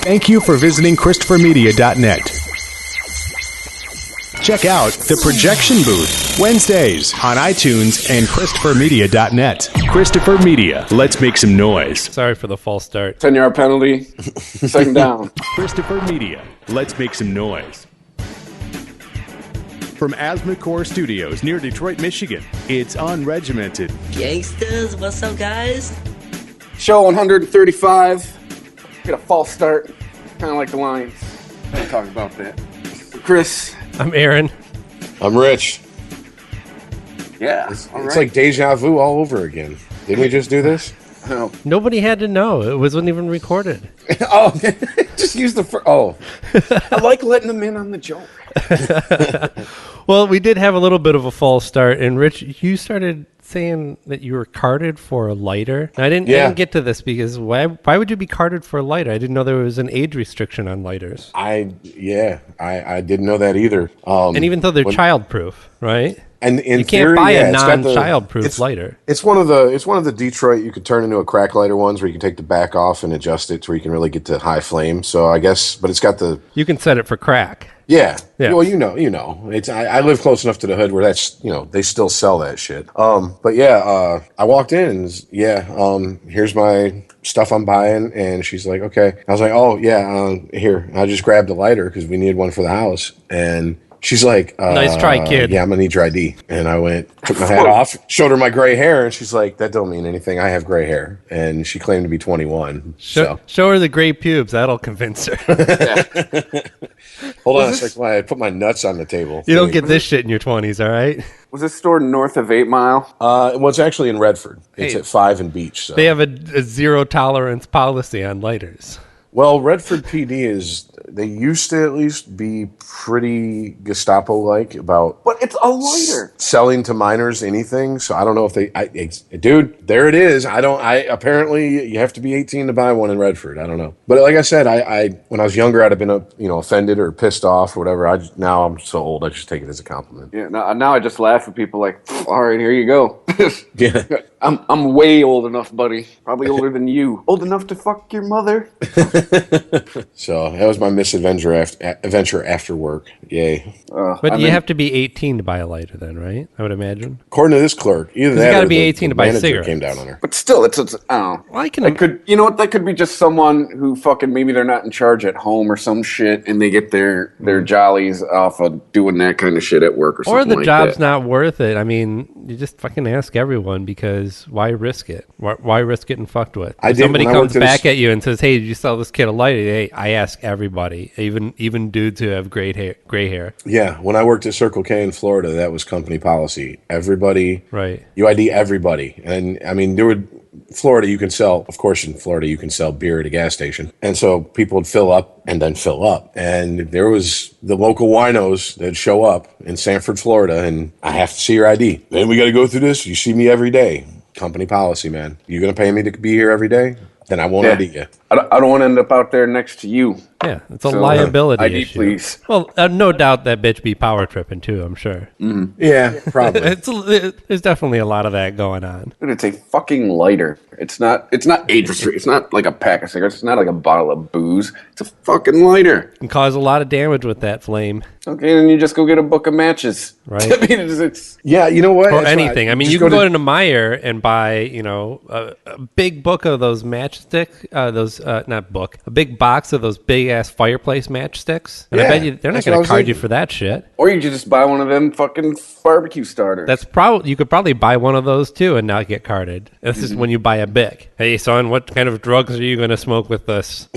Thank you for visiting ChristopherMedia.net. Check out The Projection Booth, Wednesdays on iTunes and ChristopherMedia.net. Christopher Media, let's make some noise. Sorry for the false start. 10-yard penalty, second down. Christopher Media, let's make some noise. From Asthma Core Studios near Detroit, Michigan, it's Unregimented. Gangsters, what's up, guys? Show 135. Get a false start, kind of like the Lions. We'll talk about that. Chris. I'm Aaron. I'm Rich. Yeah, It's like deja vu all over again. Didn't we just do this? Oh. Nobody had to know. It wasn't even recorded. Oh, just use the I like letting them in on the joke. Well, we did have a little bit of a false start, and Rich, you started saying that you were carded for a lighter. And I didn't get to this because why would you be carded for a lighter? I didn't know there was an age restriction on lighters. I didn't know that either. And even though they're childproof, right? And in you can't theory, buy a it's got non-childproof lighter. It's one of the Detroit you could turn into a crack lighter ones where you can take the back off and adjust it to where you can really get to high flame. So I guess, but it's got the You can set it for crack. Yeah. Yeah. Well, you know. It's I live close enough to the hood where that's they still sell that shit. But yeah, I walked in and here's my stuff I'm buying, and she's like, okay. I was like, oh yeah, here. I just grabbed a lighter because we needed one for the house, and she's like, nice try, kid. Yeah, I'm gonna need your ID. And I took my hat off, showed her my gray hair, and she's like, that don't mean anything. I have gray hair, and she claimed to be 21. Show her the gray pubes. That'll convince her. Hold on a second. I put my nuts on the table. You don't get this shit in your 20s, all right? Was this store north of 8 Mile? Well, it's actually in Redford. It's at 5 and Beach. So. They have a zero tolerance policy on lighters. Well, Redford PD they used to at least be pretty Gestapo-like about... But it's a lighter. ...selling to minors anything, so I don't know if dude, there it is. Apparently, you have to be 18 to buy one in Redford. I don't know. But like I said, when I was younger, I'd have been, offended or pissed off or whatever. Now I'm so old, I just take it as a compliment. Yeah, now I just laugh at people like, all right, here you go. Yeah. I'm way old enough, buddy. Probably older than you. Old enough to fuck your mother. So that was my misadventure adventure after work. Yay. But you have to be 18 to buy a lighter then, right? I would imagine. According to this clerk, either that you gotta or be the 18 to buy manager cigarettes. came down on her. But still, it's I don't know. Well, You know what? That could be just someone who fucking maybe they're not in charge at home or some shit, and they get their jollies off of doing that kind of shit at work or something. Or the like job's that. not worth it. I mean, you just fucking ask everyone because why risk it? Why risk getting fucked with? If somebody comes back at you and says, "Hey, did you sell this kid a lighter?" Hey, I ask everybody, even dudes who have gray hair. Yeah, when I worked at Circle K in Florida, that was company policy. Everybody, right? You ID everybody, and I mean, Florida, you can sell, of course, in Florida, you can sell beer at a gas station. And so people would fill up and then fill up. And there was the local winos that'd show up in Sanford, Florida, and I have to see your ID. Then we got to go through this. You see me every day. Company policy, man. You going to pay me to be here every day? Then I won't ID you. I don't want to end up out there next to you. Yeah, it's a liability ID, issue. please. Well, no doubt that bitch be power tripping too, I'm sure. Mm-hmm. Yeah, probably. There's definitely a lot of that going on. Dude, it's a fucking lighter. It's not age restricted. It's not like a pack of cigarettes. It's not like a bottle of booze. It's a fucking lighter. Can cause a lot of damage with that flame. Okay, then you just go get a book of matches. Right. I mean, it's yeah, you know what? Or anything. I mean, you can go to Meyer and buy, a big book of those matchsticks, a big box of those big-ass fireplace matchsticks. And I bet you they're not going to card you for that shit. Or you just buy one of them fucking barbecue starters. You could probably buy one of those too and not get carded. This is when you buy a Bic. Hey, son, what kind of drugs are you going to smoke with this?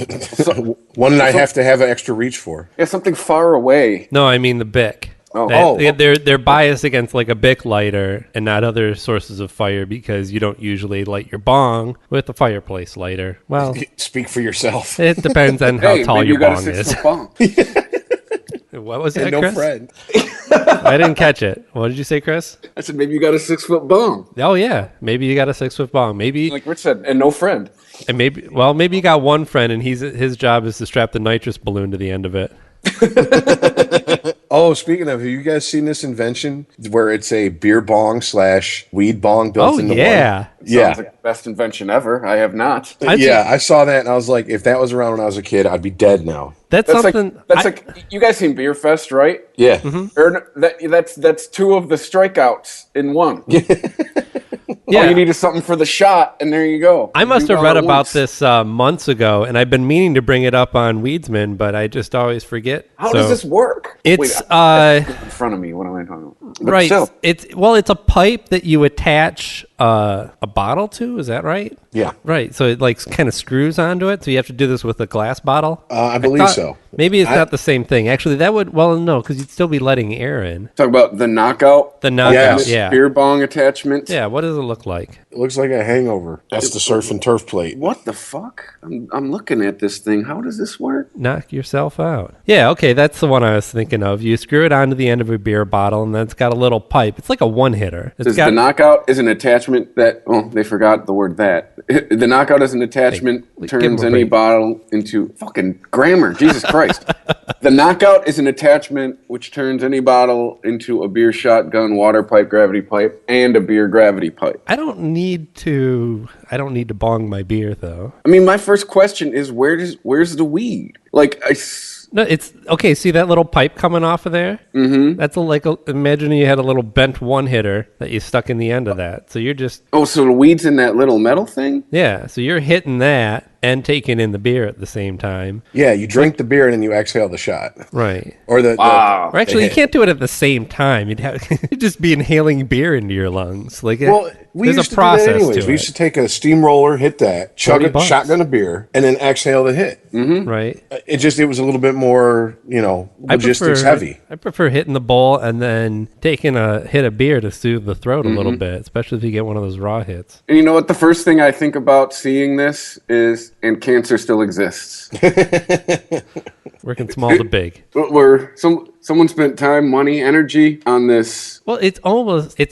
One that I have to have an extra reach for. Yeah, something far away. No, I mean the Bic. They're biased against like a Bic lighter and not other sources of fire because you don't usually light your bong with a fireplace lighter. Well, speak for yourself. It depends on how tall your bong is. Bong. What was that, no Chris? friend. I didn't catch it. What did you say, Chris? I said maybe you got a 6-foot bong. Oh yeah, maybe you got a 6-foot bong. Maybe like Rich said, and no friend. And maybe you got one friend and his job is to strap the nitrous balloon to the end of it. Oh, speaking of, have you guys seen this invention where it's a beer bong / weed bong built into one? Yeah. Sounds like the best invention ever. I have not. I saw that and I was like, if that was around when I was a kid, I'd be dead now. That's something. Like you guys seen Beer Fest, right? Yeah. Or that's two of the strikeouts in one. Yeah. All you need is something for the shot, and there you go. I must have read about this months ago, and I've been meaning to bring it up on Weedsman, but I just always forget. How does this work? It's in front of me. What am I talking about? But right. still. It's a pipe that you attach a bottle to. Is that right? Yeah. Right. So it like kind of screws onto it. So you have to do this with a glass bottle. I believe so. Maybe it's not the same thing. Actually, that would no, because you'd still be letting air in. Talk about the knockout. The knockout. Yeah. Beer bong attachment. Yeah. What does it look like? It looks like a hangover. That's the surf and turf plate. What the fuck? I'm looking at this thing. How does this work? Knock yourself out. Yeah, okay, that's the one I was thinking of. You screw it onto the end of a beer bottle, and then it's got a little pipe. It's like a one-hitter. The knockout is an attachment that... Oh, they forgot the word that. The knockout is an attachment, turns any bottle into... Fucking grammar, Jesus Christ. The knockout is an attachment which turns any bottle into a beer shotgun, water pipe, gravity pipe, and a beer gravity pipe. I don't need to bong my beer, though. I mean, my first question is, where's the weed? Like, No, it's okay. See that little pipe coming off of there? Mm-hmm. That's imagine you had a little bent one hitter that you stuck in the end of that. So you're just so the weed's in that little metal thing? Yeah. So you're hitting that and taking in the beer at the same time. Yeah, you drink the beer and then you exhale the shot. Right. Or or actually, you can't do it at the same time. You'd just be inhaling beer into your lungs. Like, we there's used a to do that process anyways. to it. We used to take a steamroller, hit that, chug a shotgun of beer, and then exhale the hit. Mm-hmm. Right. It was a little bit more, logistics heavy. I prefer hitting the bowl and then taking a hit of beer to soothe the throat a little bit, especially if you get one of those raw hits. And you know what? The first thing I think about seeing this is, and cancer still exists. Working small to big. Where someone spent time, money, energy on this. Well, it's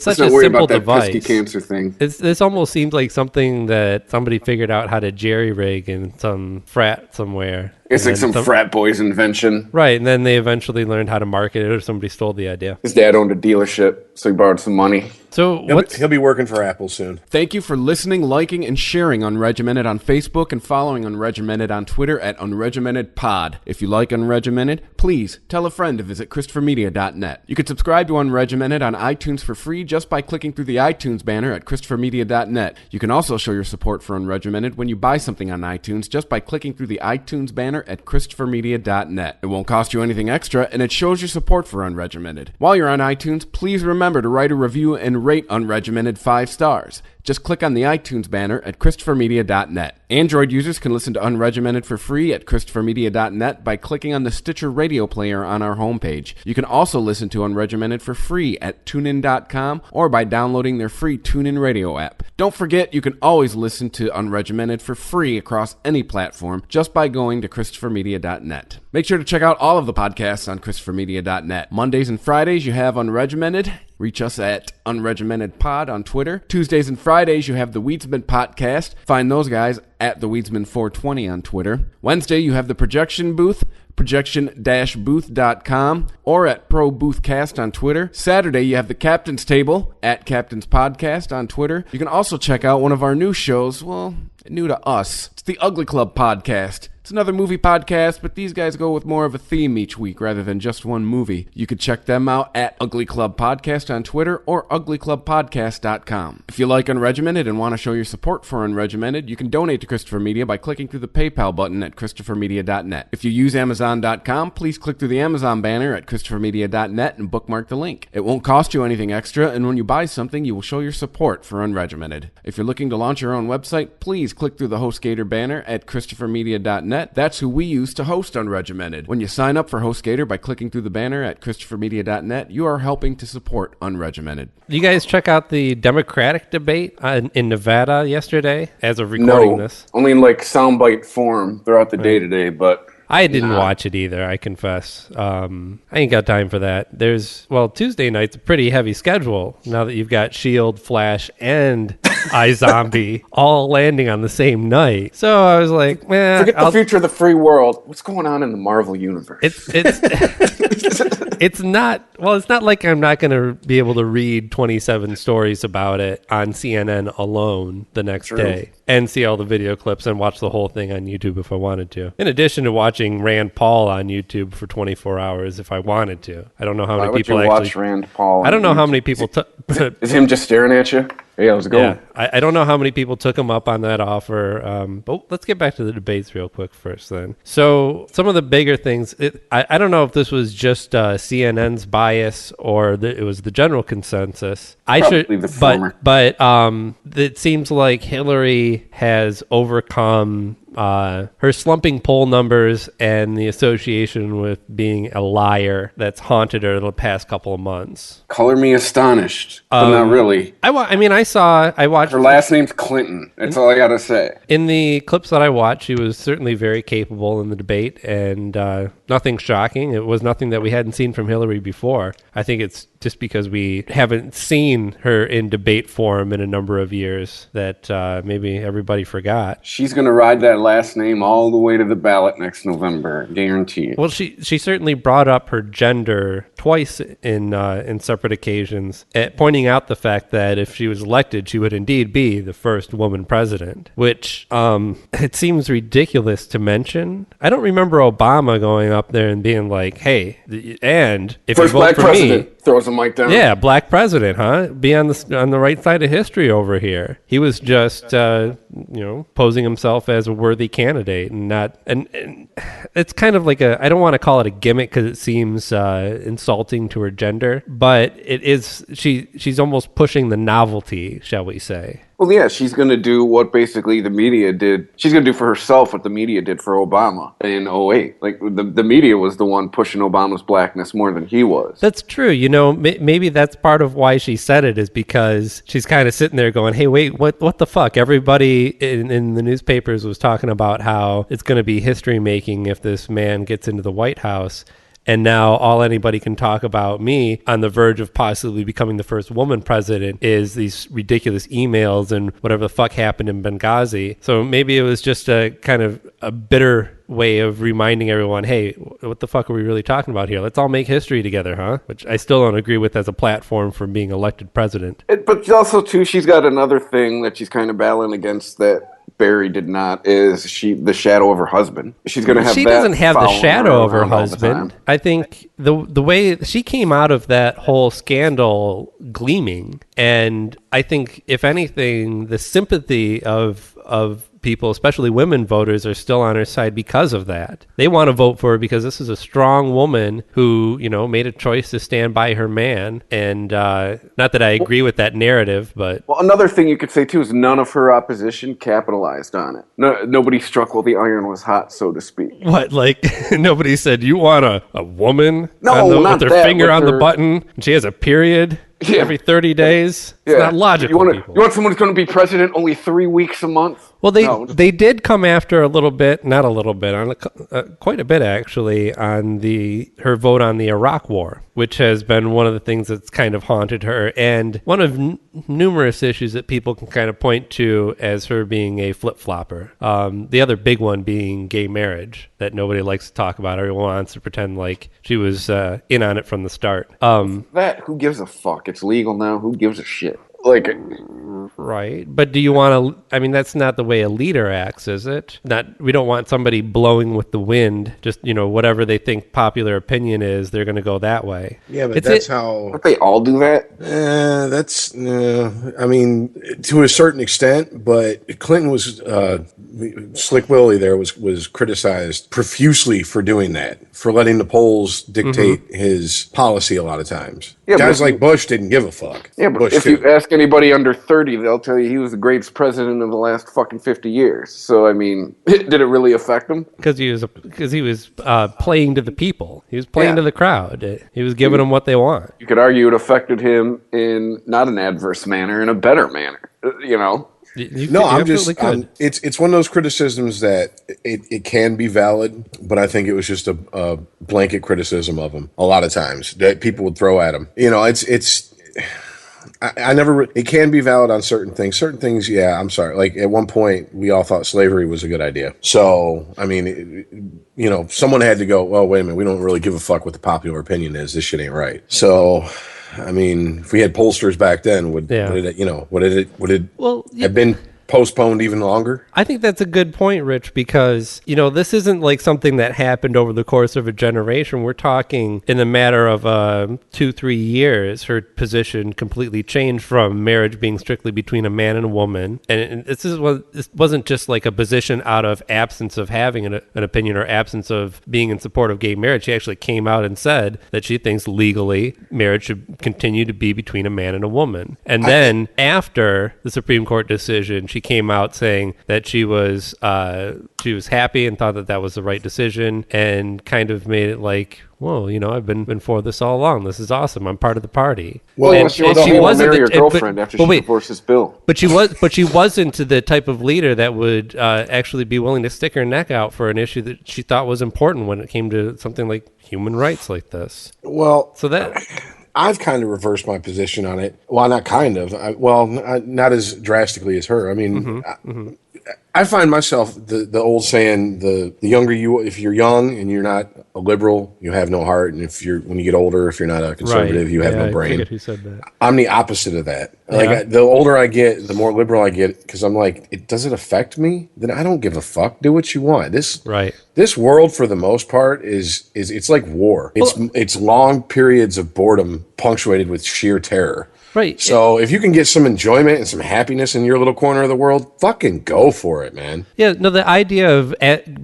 such a not worry simple about that device. pesky cancer thing. This almost seems like something that somebody figured out how to jerry-rig in some frat somewhere. It's like some frat boy's invention. Right, and then they eventually learned how to market it, or somebody stole the idea. His dad owned a dealership, so he borrowed some money. So he'll be working for Apple soon. Thank you for listening, liking, and sharing Unregimented on Facebook and following Unregimented on Twitter at UnregimentedPod. If you like Unregimented, please tell a friend to visit ChristopherMedia.net. You can subscribe to Unregimented on iTunes for free just by clicking through the iTunes banner at ChristopherMedia.net. You can also show your support for Unregimented when you buy something on iTunes just by clicking through the iTunes banner at ChristopherMedia.net. It won't cost you anything extra, and it shows your support for Unregimented. While you're on iTunes, please remember to write a review and rate Unregimented 5 stars. Just click on the iTunes banner at ChristopherMedia.net. Android users can listen to Unregimented for free at ChristopherMedia.net by clicking on the Stitcher radio player on our homepage. You can also listen to Unregimented for free at TuneIn.com or by downloading their free TuneIn radio app. Don't forget, you can always listen to Unregimented for free across any platform just by going to ChristopherMedia.net. Make sure to check out all of the podcasts on ChristopherMedia.net. Mondays and Fridays, you have Unregimented. Reach us at UnregimentedPod on Twitter. Tuesdays and Fridays, you have the Weedsman Podcast. Find those guys at the Weedsman420 on Twitter. Wednesday, you have the Projection Booth, projection-booth.com, or at ProBoothCast on Twitter. Saturday, you have the Captain's Table at Captain's Podcast on Twitter. You can also check out one of our new shows, well, new to us. It's the Ugly Club Podcast. It's another movie podcast, but these guys go with more of a theme each week rather than just one movie. You could check them out at Ugly Club Podcast on Twitter or uglyclubpodcast.com. If you like Unregimented and want to show your support for Unregimented, you can donate to Christopher Media by clicking through the PayPal button at ChristopherMedia.net. If you use Amazon.com, please click through the Amazon banner at ChristopherMedia.net and bookmark the link. It won't cost you anything extra, and when you buy something, you will show your support for Unregimented. If you're looking to launch your own website, please click through the HostGator banner at ChristopherMedia.net. That's who we use to host Unregimented. When you sign up for HostGator by clicking through the banner at ChristopherMedia.net, you are helping to support Unregimented. You guys check out the Democratic debate in Nevada yesterday as of recording this? Only in like soundbite form throughout the day today, but... I didn't watch it either, I confess. I ain't got time for that. Tuesday night's a pretty heavy schedule now that you've got S.H.I.E.L.D., Flash, and iZombie, all landing on the same night. So I was like, man, forget the future of the free world. What's going on in the Marvel universe? It's not like I'm not going to be able to read 27 stories about it on CNN alone the next day and see all the video clips and watch the whole thing on YouTube if I wanted to. In addition to watching Rand Paul on YouTube for 24 hours if I wanted to. I don't know how many people actually watch Rand Paul. I don't know how many people is him just staring at you? Hey, how's it going? Yeah, I don't know how many people took him up on that offer. But let's get back to the debates real quick first then. So some of the bigger things, I don't know if this was just CNN's bias or it was the general consensus. Probably the former. But it seems like Hillary has overcome her slumping poll numbers and the association with being a liar that's haunted her the past couple of months. Color me astonished, but not really. I watched. Her last name's Clinton. That's all I gotta say. In the clips that I watched, she was certainly very capable in the debate, and nothing shocking. It was nothing that we hadn't seen from Hillary before. I think it's just because we haven't seen her in debate form in a number of years that maybe everybody forgot. She's going to ride that last name all the way to the ballot next November, guaranteed. Well, she certainly brought up her gender twice in separate occasions, pointing out the fact that if she was elected, she would indeed be the first woman president, which it seems ridiculous to mention. I don't remember Obama going up there and being like, hey, and if first you vote black for president. me, Throws a mic down. Yeah, black president, huh? Be on the right side of history over here. He was just posing himself as a worthy candidate, and not and it's kind of like I don't want to call it a gimmick because it seems insulting to her gender, but it is. She's almost pushing the novelty, shall we say? Well, yeah, she's going to do what basically the media did. She's going to do for herself what the media did for Obama in 2008. Like, the media was the one pushing Obama's blackness more than he was. That's true. Maybe that's part of why she said it is because she's kind of sitting there going, hey, wait, what the fuck? Everybody in the newspapers was talking about how it's going to be history making if this man gets into the White House. And now all anybody can talk about me on the verge of possibly becoming the first woman president is these ridiculous emails and whatever the fuck happened in Benghazi. So maybe it was just a kind of a bitter way of reminding everyone, hey, what the fuck are we really talking about here? Let's all make history together, huh? Which I still don't agree with as a platform for being elected president. But also, too, she's got another thing that she's kind of battling against that Barry did not, is the shadow of her husband. She's going to have She doesn't have the shadow of her husband. I think the way she came out of that whole scandal gleaming, and I think, if anything, the sympathy of people, especially women voters, are still on her side because of that. They want to vote for her because this is a strong woman who, made a choice to stand by her man. And not that I agree with that narrative, but... Well, another thing you could say, too, is none of her opposition capitalized on it. Nobody struck while the iron was hot, so to speak. What, like, nobody said, you want a woman with her finger on the button, and she has a period? Yeah. Every 30 days? It's not logical. You want someone who's going to be president only 3 weeks a month? Well, they did come after a little bit, not a little bit, on quite a bit actually, on her vote on the Iraq War, which has been one of the things that's kind of haunted her, and one of numerous issues that people can kind of point to as her being a flip-flopper. The other big one being gay marriage that nobody likes to talk about. Everyone wants to pretend like she was in on it from the start. Who gives a fuck? It's legal now. Who gives a shit? Like, right. But do you want to, that's not the way a leader acts, is it? We don't want somebody blowing with the wind, just, whatever they think popular opinion is, they're going to go that way. Yeah, but how... Don't they all do that? To a certain extent, but Clinton was, Slick Willie there was criticized profusely for doing that, for letting the polls dictate his policy a lot of times. Yeah, guys like Bush didn't give a fuck. Yeah, but if you ask anybody under 30, they'll tell you he was the greatest president of the last fucking 50 years. So, did it really affect him? Because he was playing to the people. He was playing to the crowd. He was giving them what they want. You could argue it affected him in not an adverse manner, in a better manner, It's one of those criticisms that it can be valid, but I think it was just a blanket criticism of him a lot of times that people would throw at him. I never. It can be valid on certain things. Certain things, yeah. I'm sorry. Like at one point, we all thought slavery was a good idea. So, I mean, someone had to go. Well, wait a minute. We don't really give a fuck what the popular opinion is. This shit ain't right. So, I mean, if we had pollsters back then, would it have been postponed even longer? I think that's a good point, Rich, because, this isn't like something that happened over the course of a generation. We're talking in a matter of 2-3 years, her position completely changed from marriage being strictly between a man and a woman. And this wasn't just like a position out of absence of having an opinion or absence of being in support of gay marriage. She actually came out and said that she thinks legally marriage should continue to be between a man and a woman. And then after the Supreme Court decision, she came out saying that she was happy and thought that was the right decision, and kind of made it like, well, I've been for this all along. This is awesome. I'm part of the party. Well, she wasn't marry her girlfriend after she divorced this bill. But she wasn't the type of leader that would actually be willing to stick her neck out for an issue that she thought was important when it came to something like human rights like this. Well, so that. I've kind of reversed my position on it. Well, not kind of. Not as drastically as her. I mean, I find myself the old saying: the younger if you're young and you're not a liberal, you have no heart, and when you get older, if you're not a conservative, you have no brain. I forget who said that. I'm the opposite of that. Like the older I get, the more liberal I get, because I'm like, does it affect me? Then I don't give a fuck. Do what you want. This world, for the most part, is it's like war. It's long periods of boredom punctuated with sheer terror. Right. So if you can get some enjoyment and some happiness in your little corner of the world, fucking go for it, man. Yeah, no, the idea of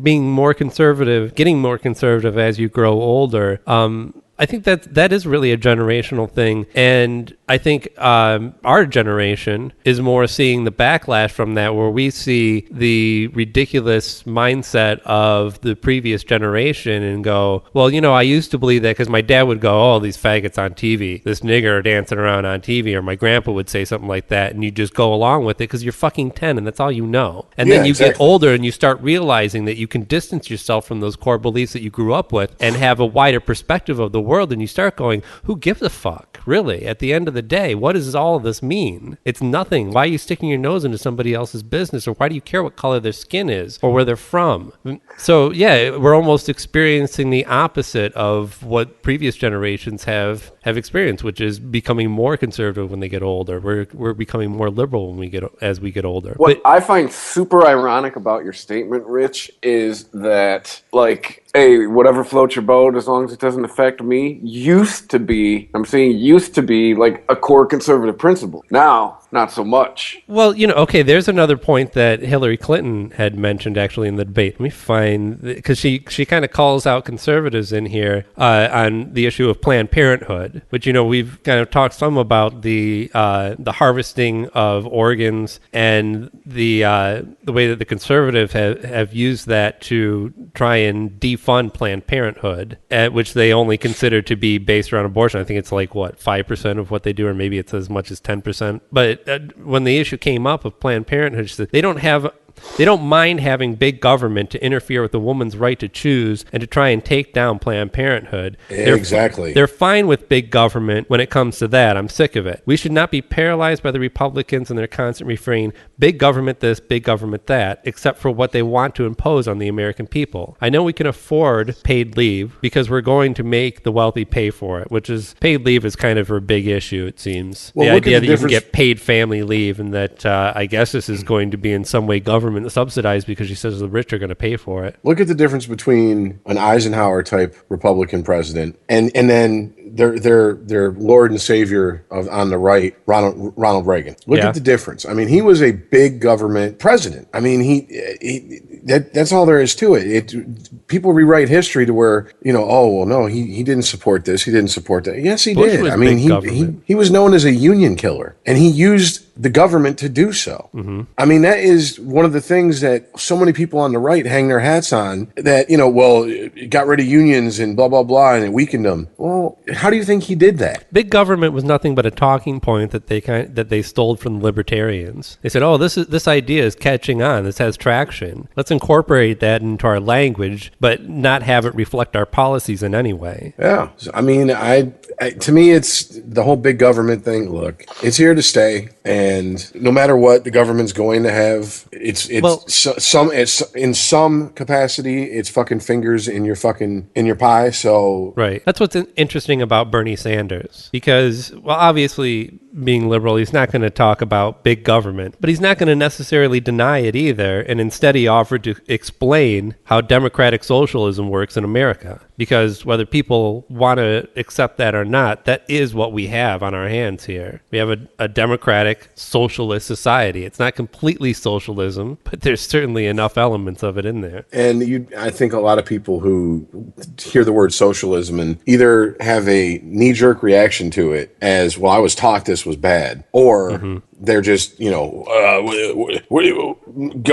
being more conservative, getting more conservative as you grow older, I think that is really a generational thing. And I think our generation is more seeing the backlash from that, where we see the ridiculous mindset of the previous generation and go, well, I used to believe that because my dad would go, oh, these faggots on TV, this nigger dancing around on TV, or my grandpa would say something like that, and you just go along with it because you're fucking 10 and that's all you know. And then you get older and you start realizing that you can distance yourself from those core beliefs that you grew up with and have a wider perspective of the world, and you start going, who gives a fuck, really? At the end of the day, what does all of this mean? It's nothing. Why are you sticking your nose into somebody else's business? Or why do you care what color their skin is or where they're from? So, yeah, we're almost experiencing the opposite of what previous generations have experienced, which is becoming more conservative when they get older. We're becoming more liberal as we get older. What I find super ironic about your statement, Rich, is that, like, hey, whatever floats your boat, as long as it doesn't affect me, used to be like a core conservative principle. Now, not so much. Well, okay, there's another point that Hillary Clinton had mentioned actually in the debate. Let me find, because she kind of calls out conservatives in here on the issue of Planned Parenthood, which, we've kind of talked some about the harvesting of organs and the way that the conservatives have used that to try and defund Planned Parenthood, which they only consider to be based around abortion. I think it's like, 5% of what they do, or maybe it's as much as 10%. But when the issue came up of Planned Parenthood, they don't mind having big government to interfere with a woman's right to choose and to try and take down Planned Parenthood. Exactly. They're fine with big government when it comes to that. I'm sick of it. We should not be paralyzed by the Republicans and their constant refrain, big government this, big government that, except for what they want to impose on the American people. I know we can afford paid leave because we're going to make the wealthy pay for it, which is, paid leave is kind of a big issue, it seems. Well, the idea that you can get paid family leave, and that I guess this is going to be in some way government subsidized because she says the rich are going to pay for it. Look at the difference between an Eisenhower type Republican president and then their Lord and Savior on the right, Ronald Reagan. Look at the difference. I mean, he was a big government president. I mean, that's all there is to it. People rewrite history to where, he didn't support this, he didn't support that. Yes, he did. I mean, he was known as a union killer, and he used the government to do so. Mm-hmm. I mean, that is one of the things that so many people on the right hang their hats on, that, it got rid of unions and blah, blah, blah, and it weakened them. Well, how do you think he did that? Big government was nothing but a talking point that they stole from the libertarians. They said, "Oh, this idea is catching on. This has traction. Let's incorporate that into our language, but not have it reflect our policies in any way." Yeah, I mean, to me, it's the whole big government thing. Look, it's here to stay, and no matter what the government's going to have, it's in some capacity, it's fucking fingers in your pie. So right, that's what's interesting about Bernie Sanders, because, well, obviously, being liberal, he's not going to talk about big government, but he's not going to necessarily deny it either. And instead, he offered to explain how democratic socialism works in America. Because whether people want to accept that or not, that is what we have on our hands here. We have a democratic socialist society. It's not completely socialism, but there's certainly enough elements of it in there. And I think a lot of people who hear the word socialism and either have a knee-jerk reaction to it as, well, I was taught this was bad, or they're just,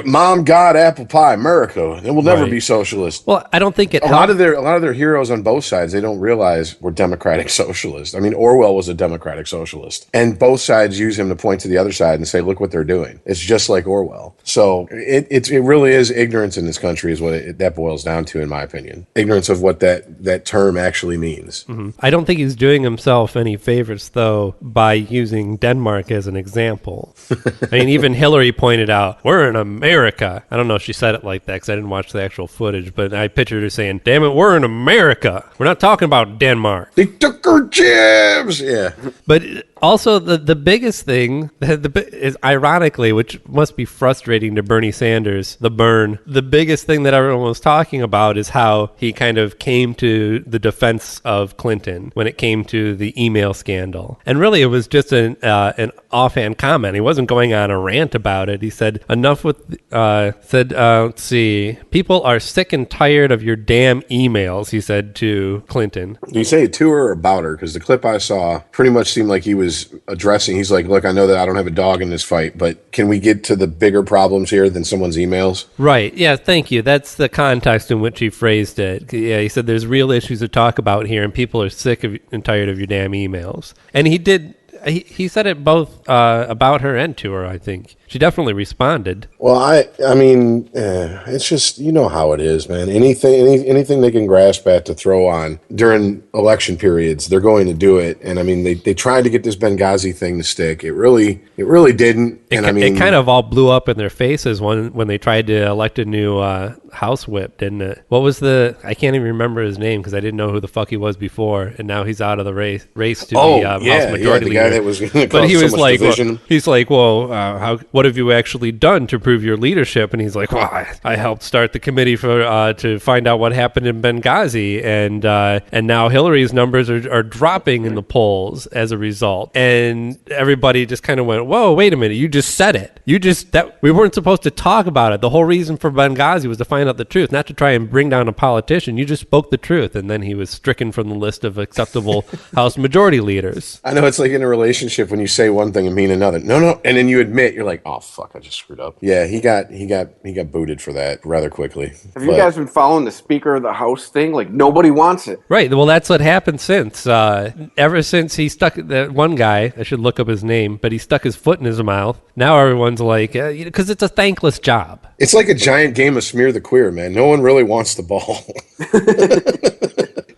mom, God, apple pie, Merica. It will never be socialist. Well, I don't think it a lot of their heroes on both sides, they don't realize were democratic socialists. I mean, Orwell was a democratic socialist, and both sides use him to point to the other side and say, look what they're doing. It's just like Orwell. So it really is ignorance in this country is what that boils down to, in my opinion. Ignorance of what that term actually means. Mm-hmm. I don't think he's doing himself any favors, though, by using Denmark as an example. I mean, even Hillary pointed out, we're in America. I don't know if she said it like that because I didn't watch the actual footage, but I pictured her saying, damn it, we're in America. We're not talking about Denmark. They took our jibs. Yeah. But also, the biggest thing is, ironically, which must be frustrating to Bernie Sanders, the biggest thing that everyone was talking about is how he kind of came to the defense of Clinton when it came to the email scandal. And really, it was just an offhand comment. He wasn't going on a rant about it. He said, let's see, people are sick and tired of your damn emails, he said to Clinton. Did you say to her or about her? Because the clip I saw pretty much seemed like he was addressing, he's like, look, I know that I don't have a dog in this fight, but can we get to the bigger problems here than someone's emails? Right. Yeah, thank you. That's the context in which he phrased it. Yeah, he said there's real issues to talk about here, and people are sick and tired of your damn emails. And he did. He said it both about her and to her, I think. She definitely responded. Well, I mean, it's just, you know how it is, man. Anything they can grasp at to throw on during election periods, they're going to do it. And I mean, they tried to get this Benghazi thing to stick. It really didn't. It kind of all blew up in their faces when they tried to elect a new House whip, didn't it? What was I can't even remember his name because I didn't know who the fuck he was before, and now he's out of the race to the House Majority Leader. Guy that was going to but cause he was so much like, division. what have you actually done to prove your leadership? And he's like, well, I helped start the committee to find out what happened in Benghazi, and now Hillary's numbers are dropping in the polls as a result. And everybody just kind of went, whoa, wait a minute, you just said it. We weren't supposed to talk about it. The whole reason for Benghazi was to find out the truth, not to try and bring down a politician. You just spoke the truth, and then he was stricken from the list of acceptable House Majority Leaders. I know it's like in a relationship when you say one thing and mean another. No, and then you admit, you're like, oh fuck, I just screwed up. Yeah, he got booted for that rather quickly. You guys been following the Speaker of the House thing? Like, nobody wants it. Right. Well, that's what happened since. Ever since he stuck that one guy, I should look up his name, but he stuck his foot in his mouth. Now everyone's like, because it's a thankless job. It's like a giant game of Smear the Queer, man. No one really wants the ball.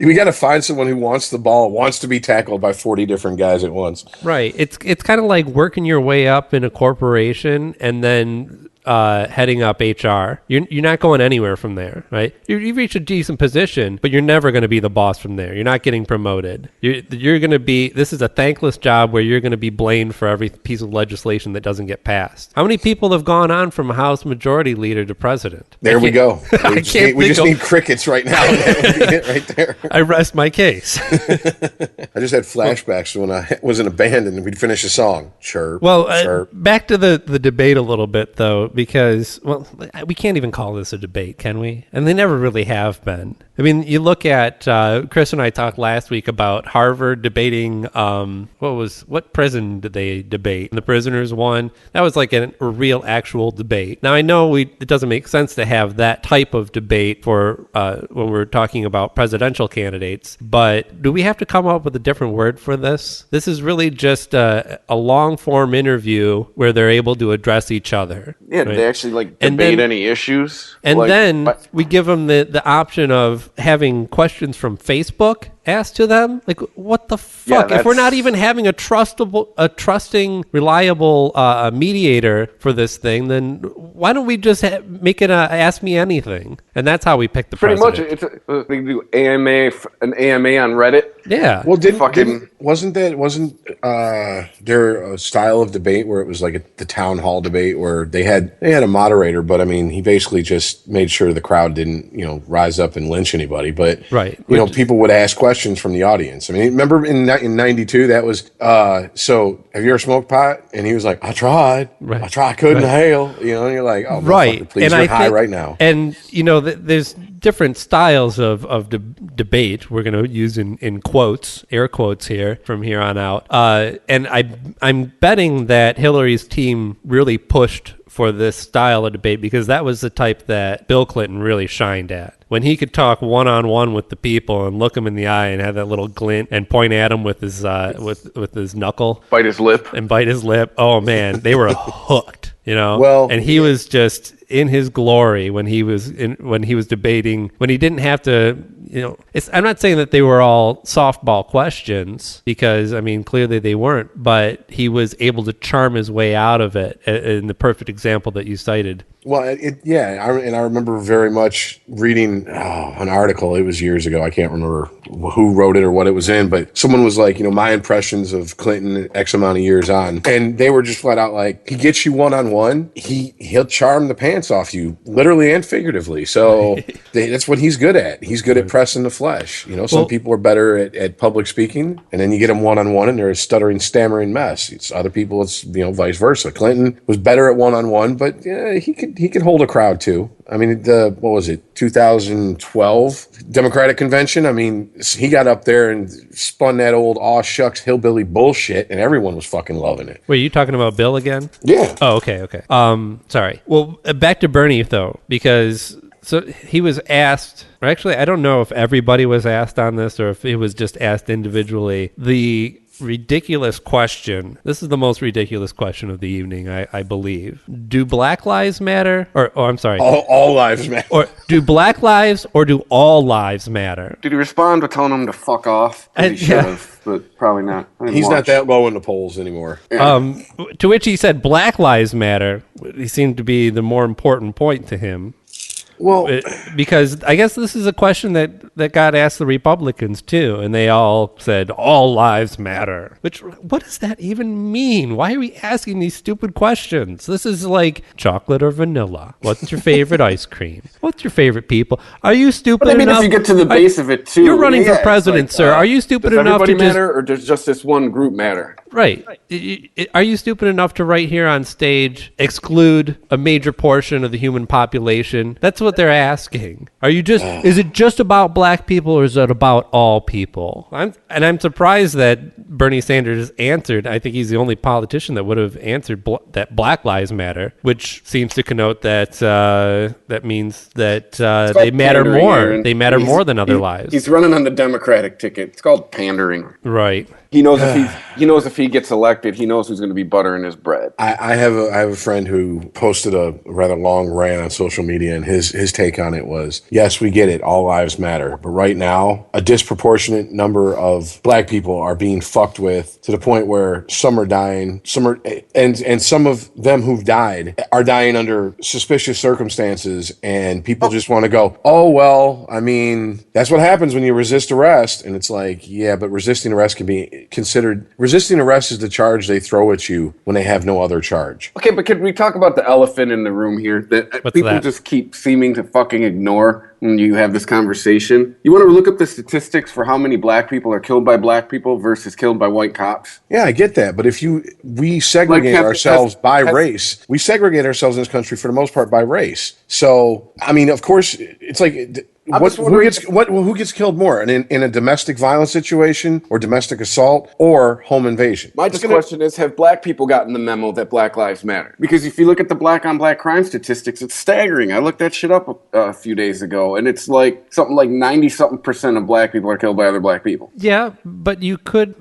We got to find someone who wants the ball, wants to be tackled by 40 different guys at once. Right. It's kind of like working your way up in a corporation and then heading up HR. You're not going anywhere from there, right? You reach a decent position, but you're never going to be the boss from there. You're not getting promoted. You're going to be. This is a thankless job where you're going to be blamed for every piece of legislation that doesn't get passed. How many people have gone on from House Majority Leader to President? There we go. We just need crickets right now. Right there. I rest my case. I just had flashbacks when I was in a band and we'd finish a song. Chirp. Well, chirp. Back to the debate a little bit, though, because, well, we can't even call this a debate, can we? And they never really have been. I mean, you look at Chris and I talked last week about Harvard debating what prison did they debate? The prisoners won. That was like a real actual debate. Now I know it doesn't make sense to have that type of debate for when we're talking about presidential candidates, but do we have to come up with a different word for this? This is really just a long form interview where they're able to address each other. Yeah, right? They actually debate any issues. And then we give them the option of having questions from Facebook asked to them. Like, what the fuck? If we're not even having a trusting, reliable mediator for this thing, then why don't we just make it a ask me anything? And that's how we pick the president. Pretty much, they do an AMA on Reddit. Yeah. Well, wasn't there a style of debate where it was like the town hall debate where they had a moderator, but I mean, he basically just made sure the crowd didn't, rise up and lynch anybody. But people would ask questions from the audience. I mean, remember in '92 that was so. Have you ever smoked pot? And he was like, I tried. Right. I tried. I couldn't inhale. And you're like, oh, right. Please, you're high right now. And there's different styles of debate. We're going to use in quotes, air quotes here from here on out. And I'm betting that Hillary's team really pushed for this style of debate because that was the type that Bill Clinton really shined at. When he could talk one-on-one with the people and look them in the eye and have that little glint and point at them with his with his knuckle, bite his lip. Oh man, they were hooked. Well, and he was just in his glory when he was debating, when he didn't have to. I'm not saying that they were all softball questions because I mean clearly they weren't, but he was able to charm his way out of it in the perfect example that you cited. Well, I remember very much reading an article. It was years ago. I can't remember who wrote it or what it was in, but someone was like, my impressions of Clinton X amount of years on, and they were just flat out like, he gets you one-on-one, he'll charm the pants off you, literally and figuratively. So that's what he's good at. He's good at pressing the flesh. Some people are better at public speaking, and then you get them one-on-one, and they're a stuttering, stammering mess. Other people, it's vice versa. Clinton was better at one-on-one, but he could hold a crowd too. I mean, what was it, 2012 Democratic Convention? I mean, he got up there and spun that old aw shucks hillbilly bullshit, and everyone was fucking loving it. Wait, you talking about Bill again? Yeah. Oh, okay. Sorry. Well, back to Bernie though, because so he was asked. Or actually, I don't know if everybody was asked on this or if it was just asked individually. The ridiculous question. This is the most ridiculous question of the evening, I believe. Do Black Lives Matter? I'm sorry. All lives matter. Or do Black lives or do all lives matter? Did he respond with telling him to fuck off? He should have, but probably not. He's not that low in the polls anymore. Yeah. To which he said Black Lives Matter. He seemed to be the more important point to him. Well, because I guess this is a question that got asked the Republicans too, and they all said all lives matter. Which, what does that even mean? Why are we asking these stupid questions? This is like chocolate or vanilla. What's your favorite ice cream? What's your favorite people? Are you stupid enough? If you get to the base of it too, you're running for president, sir. Are you stupid enough to matter, or does just this one group matter? Right. Are you stupid enough to right here on stage exclude a major portion of the human population? That's what they're asking. Are you is it just about black people or is it about all people? I'm surprised that Bernie Sanders answered. I think he's the only politician that would have answered that Black Lives Matter, which seems to connote that that means that they matter more. They matter more than other lives. He's running on the Democratic ticket. It's called pandering. Right. He knows if he gets elected, he knows who's going to be buttering his bread. I have a friend who posted a rather long rant on social media, and his take on it was, yes, we get it, all lives matter, but right now a disproportionate number of black people are being fucked with to the point where some are dying, and some of them who've died are dying under suspicious circumstances, and people just want to go, oh well, I mean, that's what happens when you resist arrest. And it's like, yeah, but resisting arrest can be considered, resisting arrest is the charge they throw at you when they have no other charge. Okay, but could we talk about the elephant in the room here that people just keep seeming to fucking ignore when you have this conversation? You want to look up the statistics for how many black people are killed by black people versus killed by white cops? Yeah, I get that, but we segregate ourselves by race. We segregate ourselves in this country for the most part by race. So, I mean, of course, it's like Who gets killed more in a domestic violence situation or domestic assault or home invasion? My question is, have black people gotten the memo that Black Lives Matter? Because if you look at the black on black crime statistics, it's staggering. I looked that shit up a few days ago, and it's like something like 90-something% of black people are killed by other black people. Yeah, but you could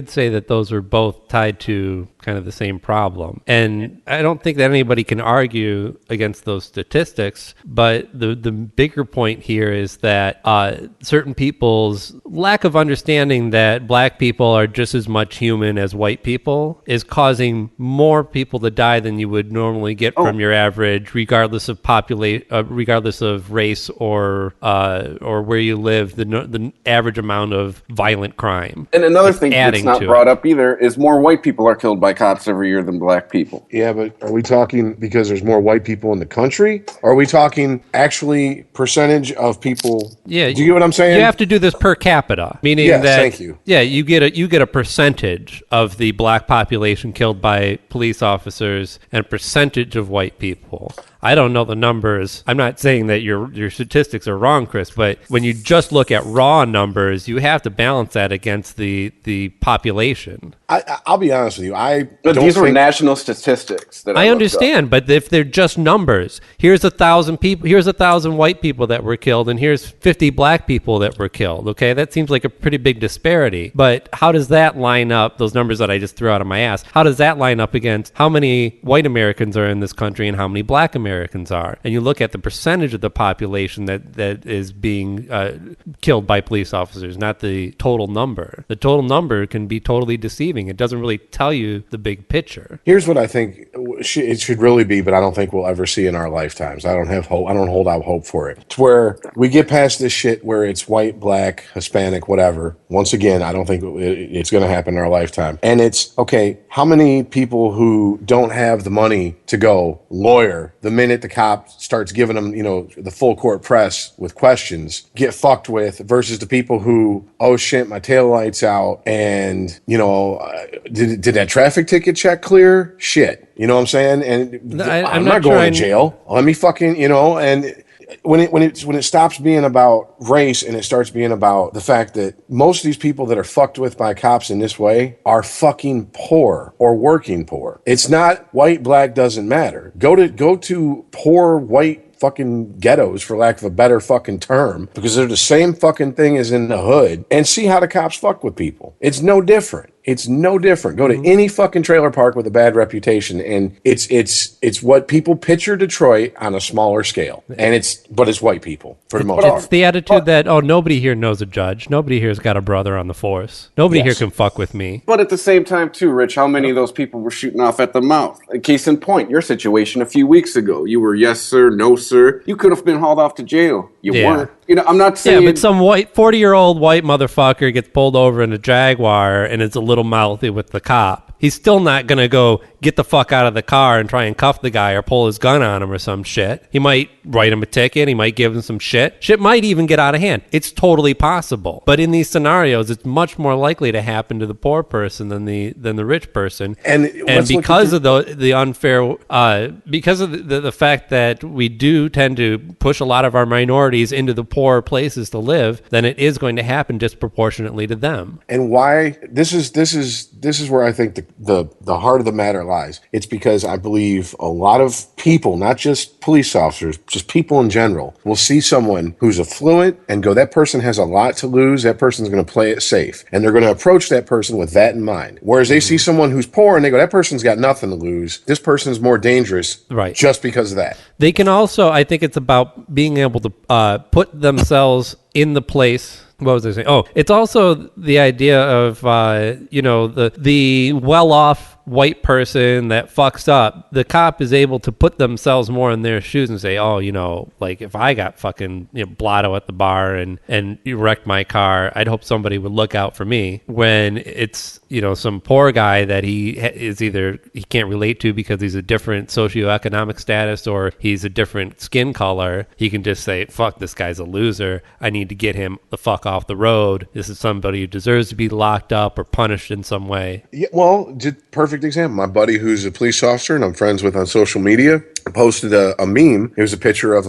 say that those are both tied to kind of the same problem. And I don't think that anybody can argue against those statistics, but the bigger point here is that certain people's lack of understanding that black people are just as much human as white people is causing more people to die than you would normally get from your average, regardless of regardless of race or where you live, the average amount of violent crime. And another thing that's not brought up either is more white people are killed by cops every year than black people. Yeah, but are we talking because there's more white people in the country? Or are we talking actually percentage of people? Yeah, do you get what I'm saying? You have to do this per capita, meaning that. Thank you. Yeah, you get a percentage of the black population killed by police officers and percentage of white people. I don't know the numbers. I'm not saying that your statistics are wrong, Chris, but when you just look at raw numbers, you have to balance that against the population. I'll be honest with you. These were national statistics. That I understand, but if they're just numbers, here's 1,000 people. Here's 1,000 white people that were killed, and here's 50 black people that were killed. Okay, that seems like a pretty big disparity. But how does that line up? Those numbers that I just threw out of my ass. How does that line up against how many white Americans are in this country and how many black Americans are? And you look at the percentage of the population that is being killed by police officers, not the total number. The total number can be totally deceiving. It doesn't really tell you the big picture. Here's what I think it should really be, but I don't think we'll ever see in our lifetimes. I don't have hope. I don't hold out hope for it. It's where we get past this shit where it's white, black, Hispanic, whatever. Once again, I don't think it's going to happen in our lifetime. And it's, okay, how many people who don't have the money to go lawyer the minute the cop starts giving them, the full court press with questions, get fucked with versus the people who, oh shit, my taillight's out and, did that traffic ticket check clear? Shit. You know what I'm saying? And I'm not going to jail. Let me fucking, and when it stops being about race and it starts being about the fact that most of these people that are fucked with by cops in this way are fucking poor or working poor. It's not white, black, doesn't matter. Go to poor white fucking ghettos, for lack of a better fucking term, because they're the same fucking thing as in the hood, and see how the cops fuck with people. It's no different. It's no different. Go to any fucking trailer park with a bad reputation, and it's what people picture Detroit on a smaller scale. And it's white people for the most part. It's the attitude that, nobody here knows a judge. Nobody here's got a brother on the force. Nobody here can fuck with me. But at the same time, too, Rich, how many of those people were shooting off at the mouth? Case in point, your situation a few weeks ago. You were yes, sir, no, sir. You could have been hauled off to jail. You weren't. I'm not saying... Yeah, but some 40-year-old white motherfucker gets pulled over in a Jaguar and is a little mouthy with the cop. He's still not going to go get the fuck out of the car and try and cuff the guy or pull his gun on him or some shit. He might write him a ticket. He might give him some shit. Shit might even get out of hand. It's totally possible. But in these scenarios, it's much more likely to happen to the poor person than the rich person. And because of the unfair, because of the fact that we do tend to push a lot of our minorities into the poor places to live, then it is going to happen disproportionately to them. And why this is where I think the heart of the matter lies. It's because I believe a lot of people, not just police officers, just people in general, will see someone who's affluent and go, that person has a lot to lose. That person's going to play it safe. And they're going to approach that person with that in mind. Whereas they see someone who's poor and they go, that person's got nothing to lose. This person's more dangerous just because of that. They can also, I think it's about being able to put themselves in the place. What was I saying? Oh, it's also the idea of, the well-off white person that fucks up. The cop is able to put themselves more in their shoes and say, like if I got fucking blotto at the bar and you wrecked my car, I'd hope somebody would look out for me. When it's, some poor guy that he is either he can't relate to because he's a different socioeconomic status or he's a different skin color, he can just say, fuck, this guy's a loser. I need to get him the fuck off the road. This is somebody who deserves to be locked up or punished in some way. Yeah, well, perfect example. My buddy who's a police officer and I'm friends with on social media posted a meme. It was a picture of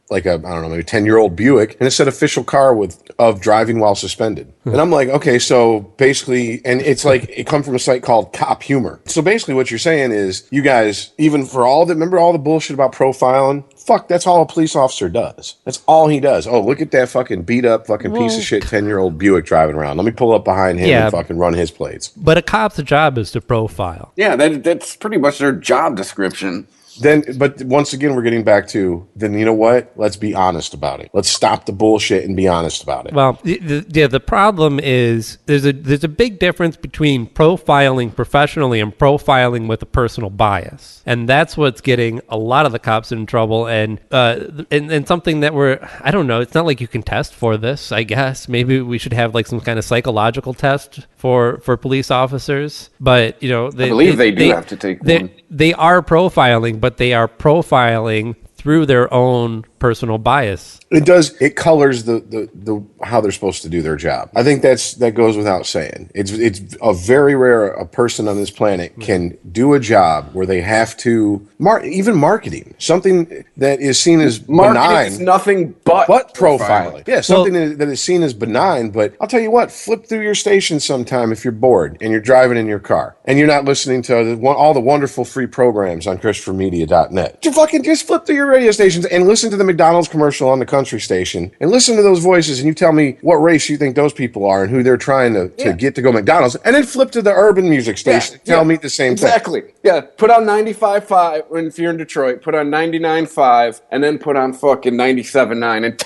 like I don't know, maybe 10-year-old Buick, and it said official car of driving while suspended. And I'm like, okay, so basically, and it's like, it come from a site called Cop Humor. So basically what you're saying is, you guys, even for remember all the bullshit about profiling? Fuck, that's all a police officer does. That's all he does. Oh, look at that fucking beat up fucking piece of shit 10-year-old Buick driving around. Let me pull up behind him and fucking run his plates. But a cop's job is to profile. Yeah, that's pretty much their job description. But once again, we're getting back to, then you know what? Let's be honest about it. Let's stop the bullshit and be honest about it. Well, the problem is there's a big difference between profiling professionally and profiling with a personal bias. And that's what's getting a lot of the cops in trouble. And something that I don't know, it's not like you can test for this, I guess. Maybe we should have like some kind of psychological test for police officers. But, I believe they do have to take one. They are profiling, but they are profiling through their own personal bias. It colors the how they're supposed to do their job. I think that goes without saying. It's a very rare a person on this planet can do a job where they have to even marketing, something that is seen as benign. Is nothing but profiling. Yeah, something that is seen as benign. But I'll tell you what, flip through your station sometime if you're bored and you're driving in your car and you're not listening to all the wonderful free programs on ChristopherMedia.net. Just flip through your radio stations and listen to the McDonald's commercial on the country station and listen to those voices, and you tell me what race you think those people are and who they're trying to get to go McDonald's, and then flip to the urban music station and tell me the same thing. Exactly. Yeah, put on 95.5 if you're in Detroit, put on 99.5, and then put on fucking 97.9 and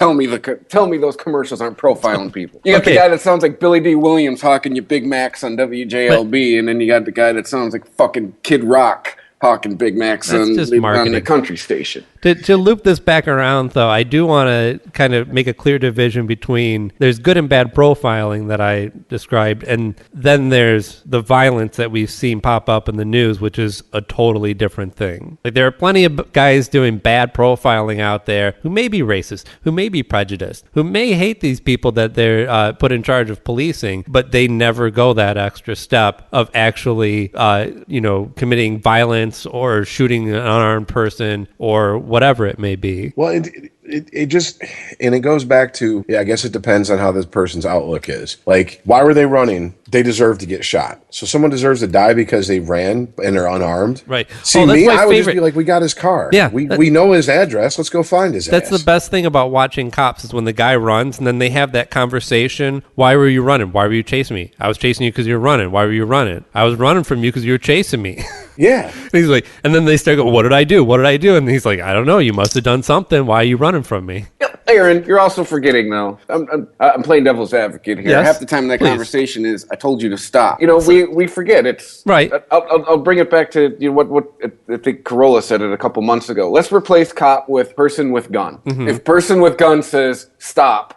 tell me those commercials aren't profiling people. You got the guy that sounds like Billy D. Williams hawking you Big Macs on WJLB, and then you got the guy that sounds like fucking Kid Rock hawking Big Macs on the country station. To loop this back around, though, I do want to kind of make a clear division between there's good and bad profiling that I described, and then there's the violence that we've seen pop up in the news, which is a totally different thing. Like, there are plenty of guys doing bad profiling out there who may be racist, who may be prejudiced, who may hate these people that they're put in charge of policing, but they never go that extra step of actually, committing violence or shooting an unarmed person or whatever it may be. Well, it just, and it goes back to, I guess it depends on how this person's outlook is. Like, why were they running? They deserve to get shot. So someone deserves to die because they ran and are unarmed. Right. See, I would just be like, we got his car. Yeah. We know his address. Let's go find his ass. That's the best thing about watching cops is when the guy runs and then they have that conversation. Why were you running? Why were you chasing me? I was chasing you because you were running. Why were you running? I was running from you because you were chasing me. Yeah. And he's like, and then they start going, what did I do? What did I do? And he's like, I don't know. You must have done something. Why are you running from me? Aaron, you're also forgetting, though. I'm playing devil's advocate here. Yes, half the time in that conversation is, I told you to stop. We forget. It's right. I'll bring it back to what I think Corolla said it a couple months ago. Let's replace cop with person with gun. Mm-hmm. If person with gun says stop.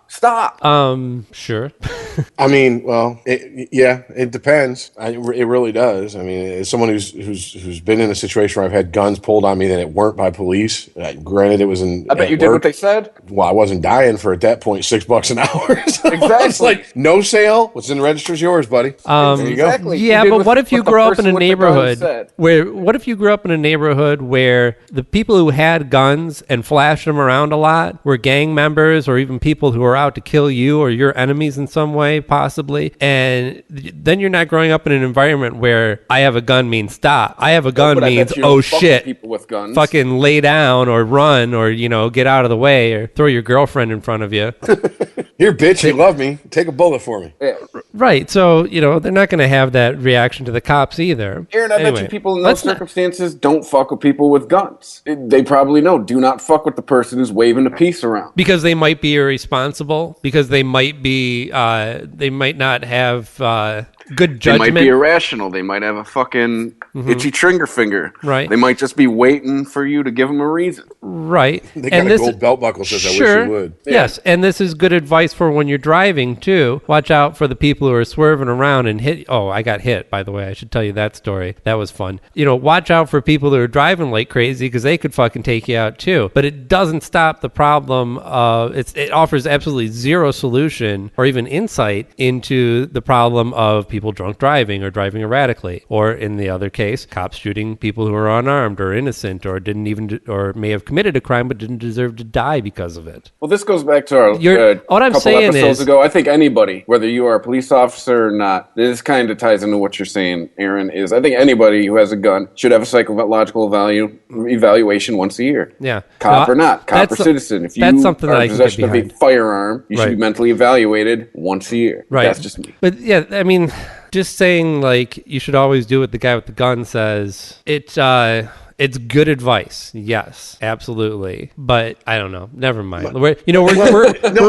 Sure. I mean, well, it depends. It really does. I mean, as someone who's been in a situation where I've had guns pulled on me that it weren't by police. Granted, it was in. I bet you did what they said. Well, I wasn't dying for at that point $6 an hour. So exactly. It's like, no sale. What's in the register's yours, buddy. There you go. Exactly. Yeah, but what if you grew up in a neighborhood where the people who had guns and flashed them around a lot were gang members or even people who were out to kill you or your enemies in some way, possibly, and then you're not growing up in an environment where I have a gun means stop. I have a gun means, oh shit, people with guns. Fucking lay down or run or get out of the way or throw your girlfriend in front of you. Here, bitch, you love me. Take a bullet for me. Yeah. Right. So, they're not going to have that reaction to the cops either. Aaron, I bet you people in those circumstances don't fuck with people with guns. They probably know, do not fuck with the person who's waving a piece around. Because they might be irresponsible. Because they might be, they might not have good judgment. They might be irrational. They might have a fucking itchy trigger finger. Right. They might just be waiting for you to give them a reason. Right. They got a gold belt buckle says, I wish you would. Yes, and this is good advice for when you're driving, too. Watch out for the people who are swerving around and hit. Oh, I got hit, by the way. I should tell you that story. That was fun. Watch out for people who are driving like crazy because they could fucking take you out, too. But it doesn't stop the problem of, it offers absolutely zero solution or even insight into the problem of people drunk driving or driving erratically, or in the other case, case, cops shooting people who are unarmed or innocent or didn't even or may have committed a crime but didn't deserve to die because of it. Well, this goes back to our what I'm couple saying episodes is, ago. I think anybody, whether you are a police officer or not, this kind of ties into what you're saying, Aaron, is I think anybody who has a gun should have a psychological evaluation once a year. Yeah. Cop or not, cop or citizen. If you that's something are that in I can get possession of a behind. firearm, you should be mentally evaluated once a year. Right. That's just me. But yeah, I mean, just saying like you should always do what the guy with the gun says. It's good advice, yes, absolutely. But I don't know. Never mind. We're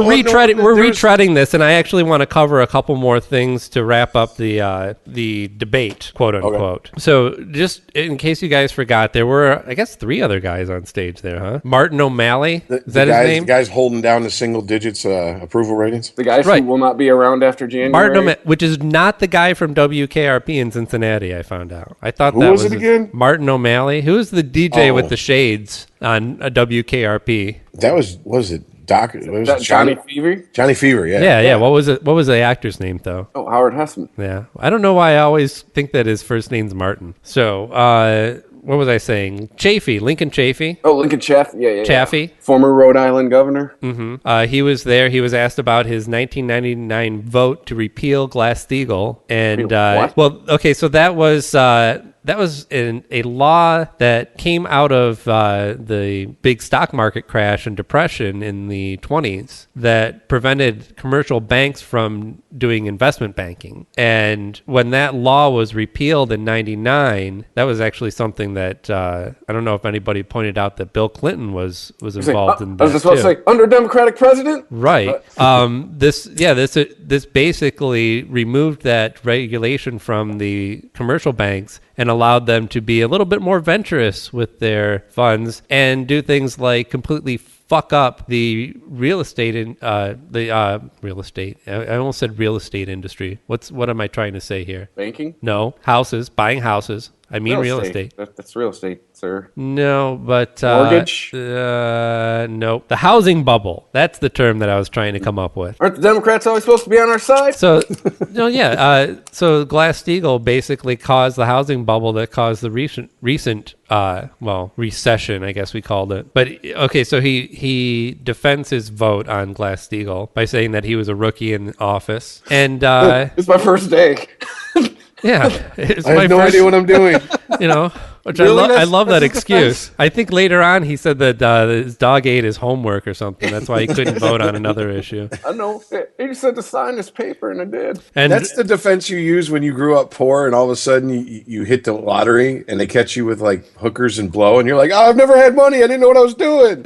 retreading this, and I actually want to cover a couple more things to wrap up the debate, quote unquote. Okay. So, just in case you guys forgot, there were, I guess, 3 other guys on stage there, huh? Martin O'Malley, is that his name? The guys holding down the single digits approval ratings. The guys who will not be around after January. Martin which is not the guy from WKRP in Cincinnati. I found out. I thought who that was it again? Martin O'Malley. Who was the DJ with the shades on a WKRP? That was it Doc? Was it Johnny Fever? Johnny Fever, yeah. Yeah. What was it? What was the actor's name though? Oh, Howard Hessman. Yeah, I don't know why I always think that his first name's Martin. So, what was I saying? Chafee, Lincoln Chafee. Oh, Lincoln Chaffee. Yeah. Chaffee. Former Rhode Island governor. Mm-hmm. He was there. He was asked about his 1999 vote to repeal Glass-Steagall. And, so that was a law that came out of the big stock market crash and depression in the 20s that prevented commercial banks from doing investment banking. And when that law was repealed in 99, that was actually something that I don't know if anybody pointed out that Bill Clinton was involved in that. I was just about to say, under Democratic president? Right. This basically removed that regulation from the commercial banks and allowed them to be a little bit more venturous with their funds and do things like completely fuck up the real estate real estate. I almost said real estate industry. What am I trying to say here? Banking? No, buying houses. I mean real estate. That's real estate, sir. No, but mortgage? No. The housing bubble. That's the term that I was trying to come up with. Aren't the Democrats always supposed to be on our side? So, so Glass-Steagall basically caused the housing bubble that caused the recent recession, I guess we called it. But okay, so he defends his vote on Glass-Steagall by saying that he was a rookie in office, and it's my first day. Yeah, I have no idea what I'm doing. Which really? I love that excuse. I think later on he said that his dog ate his homework or something. That's why he couldn't vote on another issue. I know. He just said to sign this paper, and I did. And that's the defense you use when you grew up poor, and all of a sudden you hit the lottery, and they catch you with like hookers and blow, and you're like, "Oh, I've never had money. I didn't know what I was doing."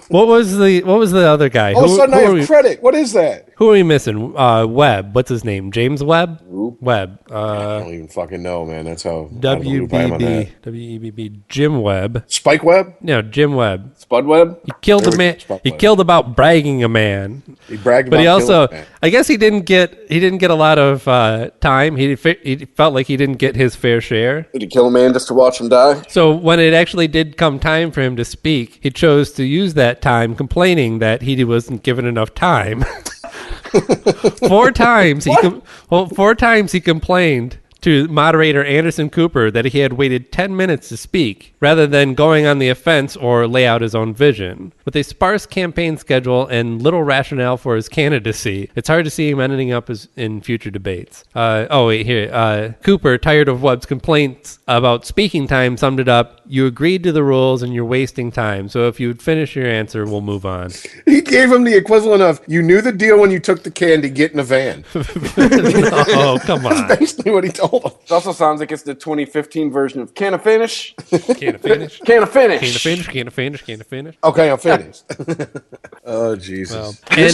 What was the other guy? All of a sudden I have credit. What is that? Who are we missing? Webb. What's his name? James Webb? Webb. I don't even fucking know, man. That's how WEBB. Jim Webb. Spike Webb? No, Jim Webb. Spud Webb? He killed a man. He killed about bragging a man. He bragged about but he also, a man. I guess he didn't get a lot of time. He felt like he didn't get his fair share. Did he kill a man just to watch him die? So when it actually did come time for him to speak, he chose to use that time complaining that he wasn't given enough time. 4 times he complained to moderator Anderson Cooper that he had waited 10 minutes to speak rather than going on the offense or lay out his own vision. With a sparse campaign schedule and little rationale for his candidacy, it's hard to see him ending up in future debates. Cooper, tired of Webb's complaints about speaking time, summed it up: "You agreed to the rules and you're wasting time. So if you'd finish your answer, we'll move on." He gave him the equivalent of, "You knew the deal when you took the candy, get in a van." Oh, come on. That's basically what he told him. It also sounds like it's the 2015 version of "Can I finish? Can I finish? Can I finish? Can I finish? Can I finish? Can I finish?" Okay, I'm finished. Oh, Jesus. Well,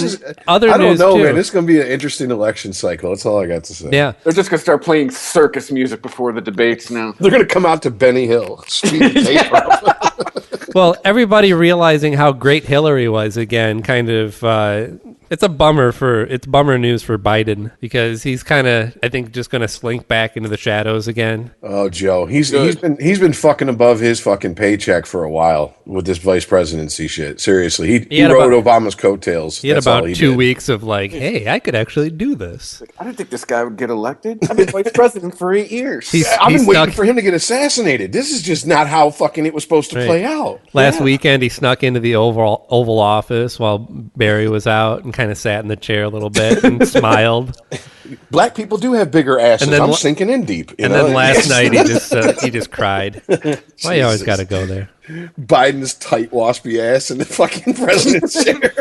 I don't know, man. This is going to be an interesting election cycle. That's all I got to say. Yeah. They're just going to start playing circus music before the debates now. They're going to come out to Benny Hill. Well, everybody realizing how great Hillary was again kind of It's bummer news for Biden because he's kind of, I think, just going to slink back into the shadows again. Oh, Joe, he's been fucking above his fucking paycheck for a while with this vice presidency shit. Seriously, he rode Obama's coattails. He had about 2 weeks of like, hey, I could actually do this. I didn't think this guy would get elected. I've been vice president for 8 years. I've been waiting for him to get assassinated. This is just not how fucking it was supposed to play out. Last weekend, he snuck into the Oval Office while Barry was out and kind of sat in the chair a little bit and smiled. Black people do have bigger asses. I'm sinking in deep. Then last night he just cried. Why you always got to go there? Biden's tight waspy ass in the fucking president's chair.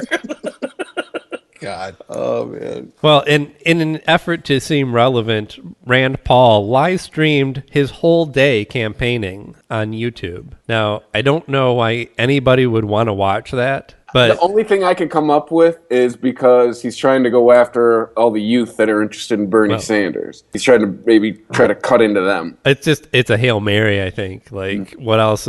God. Oh, man. Well, in an effort to seem relevant, Rand Paul live streamed his whole day campaigning on YouTube. Now, I don't know why anybody would want to watch that. But the only thing I can come up with is because he's trying to go after all the youth that are interested in Bernie Sanders. He's trying to maybe try to cut into them. It's a Hail Mary, I think. Like, what else?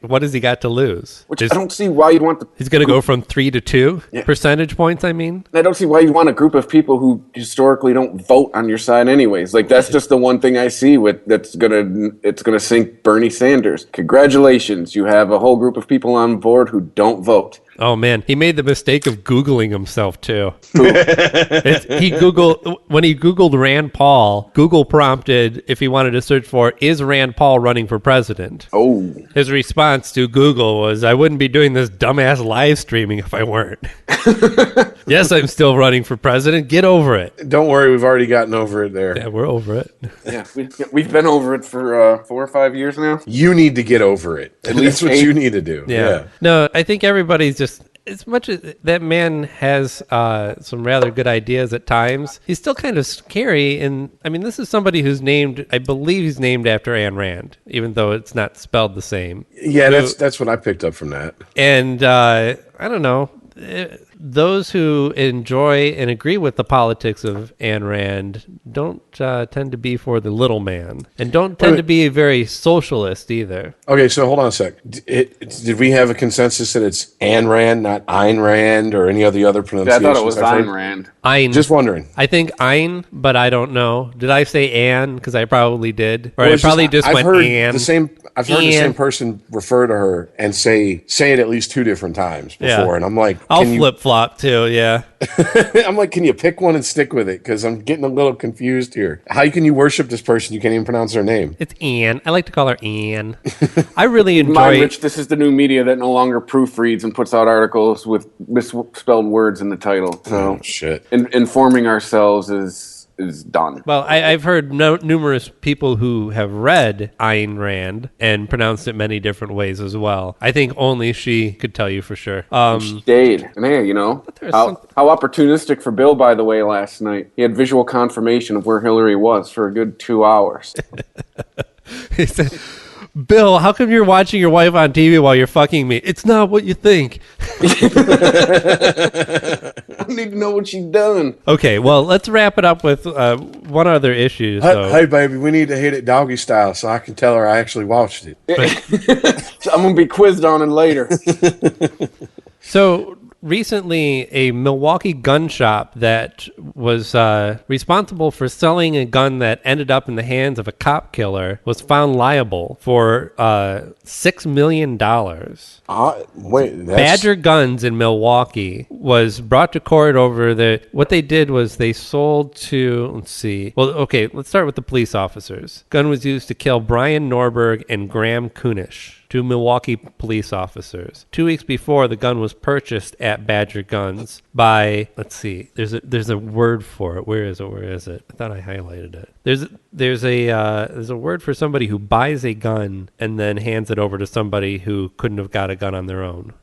What has he got to lose? Which I don't see why you'd want He's going to go from 3 to 2 percentage points, I mean? I don't see why you want a group of people who historically don't vote on your side anyways. Like, that's just the one thing I see it's gonna sink Bernie Sanders. Congratulations, you have a whole group of people on board who don't vote. Oh man, he made the mistake of Googling himself too. When he Googled Rand Paul, Google prompted if he wanted to search for, is Rand Paul running for president? Oh. His response to Google was, I wouldn't be doing this dumbass live streaming if I weren't. Yes, I'm still running for president. Get over it. Don't worry, we've already gotten over it there. Yeah, we're over it. Yeah, we've been over it for 4 or 5 years now. You need to get over it. At least what you need to do. Yeah. No, I think everybody's just, as much as that man has some rather good ideas at times, he's still kind of scary. And I mean, this is somebody who's named, I believe he's named after Ayn Rand, even though it's not spelled the same. Yeah, that's what I picked up from that. And I don't know. Those who enjoy and agree with the politics of Ayn Rand don't tend to be for the little man, and don't tend to be very socialist either. Okay, so hold on a sec. Did we have a consensus that it's Ayn Rand, not Ayn Rand, or any of the other pronunciations? Yeah, I thought it was Ayn Rand. Ayn. Just wondering. I think Ayn, but I don't know. Did I say Ann? Because I probably did. Or I probably just went Ann. I've heard the same person refer to her and say it at least 2 different times before, and I'm like, I'll flip-flop too, yeah. I'm like, can you pick one and stick with it? Because I'm getting a little confused here. How can you worship this person? You can't even pronounce their name. It's Ann. I like to call her Ann. I really enjoy... Rich, this is the new media that no longer proofreads and puts out articles with misspelled words in the title. So, shit. Informing ourselves is done. Well, I've heard numerous people who have read Ayn Rand and pronounced it many different ways as well. I think only she could tell you for sure. She stayed. And hey, how opportunistic for Bill, by the way, last night. He had visual confirmation of where Hillary was for a good 2 hours. He said, Bill, how come you're watching your wife on TV while you're fucking me? It's not what you think. I need to know what she's done. Okay, well, let's wrap it up with one other issue. Hey, baby, we need to hit it doggy style so I can tell her I actually watched it. I'm going to be quizzed on it later. So recently, a Milwaukee gun shop that was responsible for selling a gun that ended up in the hands of a cop killer was found liable for $6 million. Badger Guns in Milwaukee was brought to court over what they did was they sold to, let's start with the police officers. Gun was used to kill Brian Norberg and Graham Kunish, 2 Milwaukee police officers. 2 weeks before, the gun was purchased at Badger Guns by, there's a word for it. Where is it? I thought I highlighted it. There's a word for somebody who buys a gun and then hands it over to somebody who couldn't have got a gun on their own.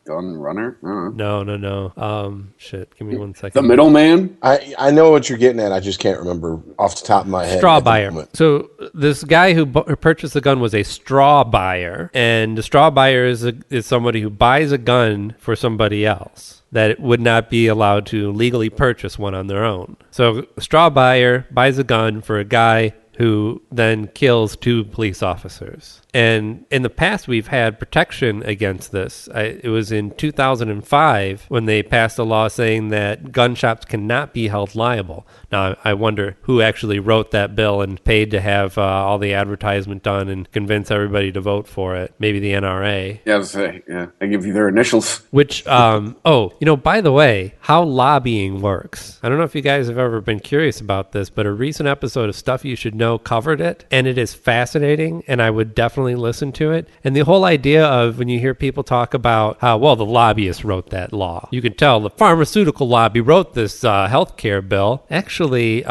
Gun runner? No. Shit, give me 1 second. The middleman? I know what you're getting at. I just can't remember off the top of my head. Straw buyer. So this guy who purchased the gun was a straw buyer, and the straw buyer is somebody who buys a gun for somebody else that would not be allowed to legally purchase one on their own. So a straw buyer buys a gun for a guy who then kills 2 police officers. And in the past, we've had protection against this. It was in 2005 when they passed a law saying that gun shops cannot be held liable. Now, I wonder who actually wrote that bill and paid to have all the advertisement done and convince everybody to vote for it. Maybe the NRA. Yeah, I was saying, yeah. I give you their initials. Which, by the way, how lobbying works. I don't know if you guys have ever been curious about this, but a recent episode of Stuff You Should Know covered it, and it is fascinating, and I would definitely listen to it. And the whole idea of when you hear people talk about how, well, the lobbyists wrote that law. You can tell the pharmaceutical lobby wrote this healthcare bill. Actually,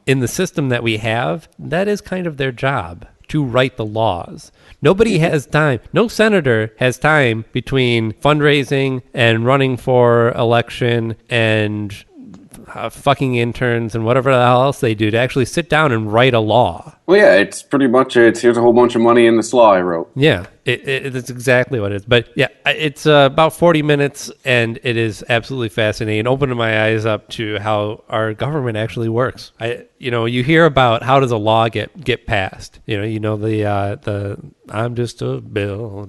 in the system that we have, that is kind of their job, to write the laws. Nobody has time. No senator has time between fundraising and running for election and fucking interns and whatever the hell else they do to actually sit down and write a law. Well, yeah, it's pretty much, here's a whole bunch of money in this law I wrote. Yeah, it's exactly what it is. But yeah, it's about 40 minutes, and it is absolutely fascinating. Opening my eyes up to how our government actually works. You hear about how does a law get passed. The I'm just a bill,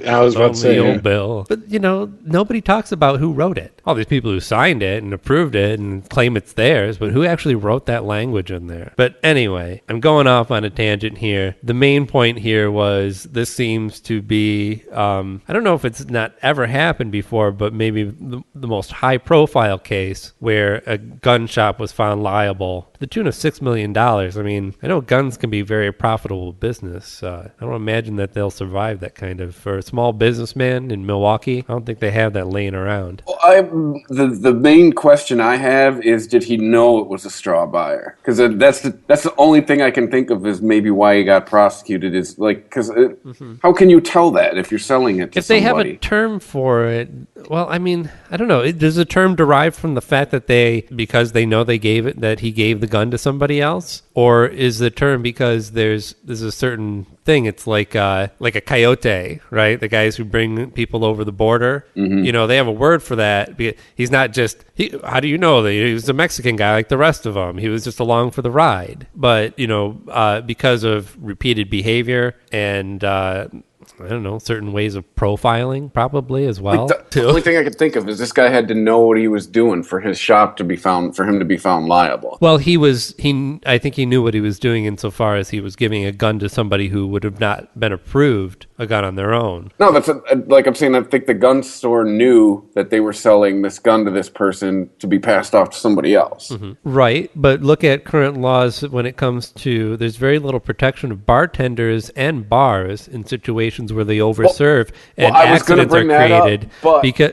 I was about to say, old bill. But nobody talks about who wrote it. All these people who signed it and approved it and claim it's theirs, but who actually wrote that language in there? But anyway, I'm going off on a tangent here. The main point here was this seems to be, I don't know if it's not ever happened before, but maybe the most high profile case where a gun shop was found liable to the tune of $6 million. I mean, I know guns can be very profitable business. I don't imagine that they'll survive that kind of, for a small businessman in Milwaukee, I don't think they have that laying around. Well, the main question I have is, did he know it was a straw buyer? Because that's the only thing I can think of is maybe why he got prosecuted is because how can you tell that if you're selling it to somebody? If they have a term for it, well, I mean, I don't know. Does the term derive from the fact that because they know he gave the gun to somebody else? Or is the term because there's a certain thing? It's like a coyote, right? The guys who bring people over the border. Mm-hmm. They have a word for that. He's not just, how do you know that he was a Mexican guy like the rest of them? He was just along for the ride. But, because of repeated behavior and, I don't know, certain ways of profiling probably as well. The only thing I could think of is this guy had to know what he was doing for his shop for him to be found liable. Well, I think he knew what he was doing insofar as he was giving a gun to somebody who would have not been approved a gun on their own. No, that's like I'm saying, I think the gun store knew that they were selling this gun to this person to be passed off to somebody else. Mm-hmm. Right, but look at current laws when it comes to, there's very little protection of bartenders and bars in situations where they overserve and accidents are created because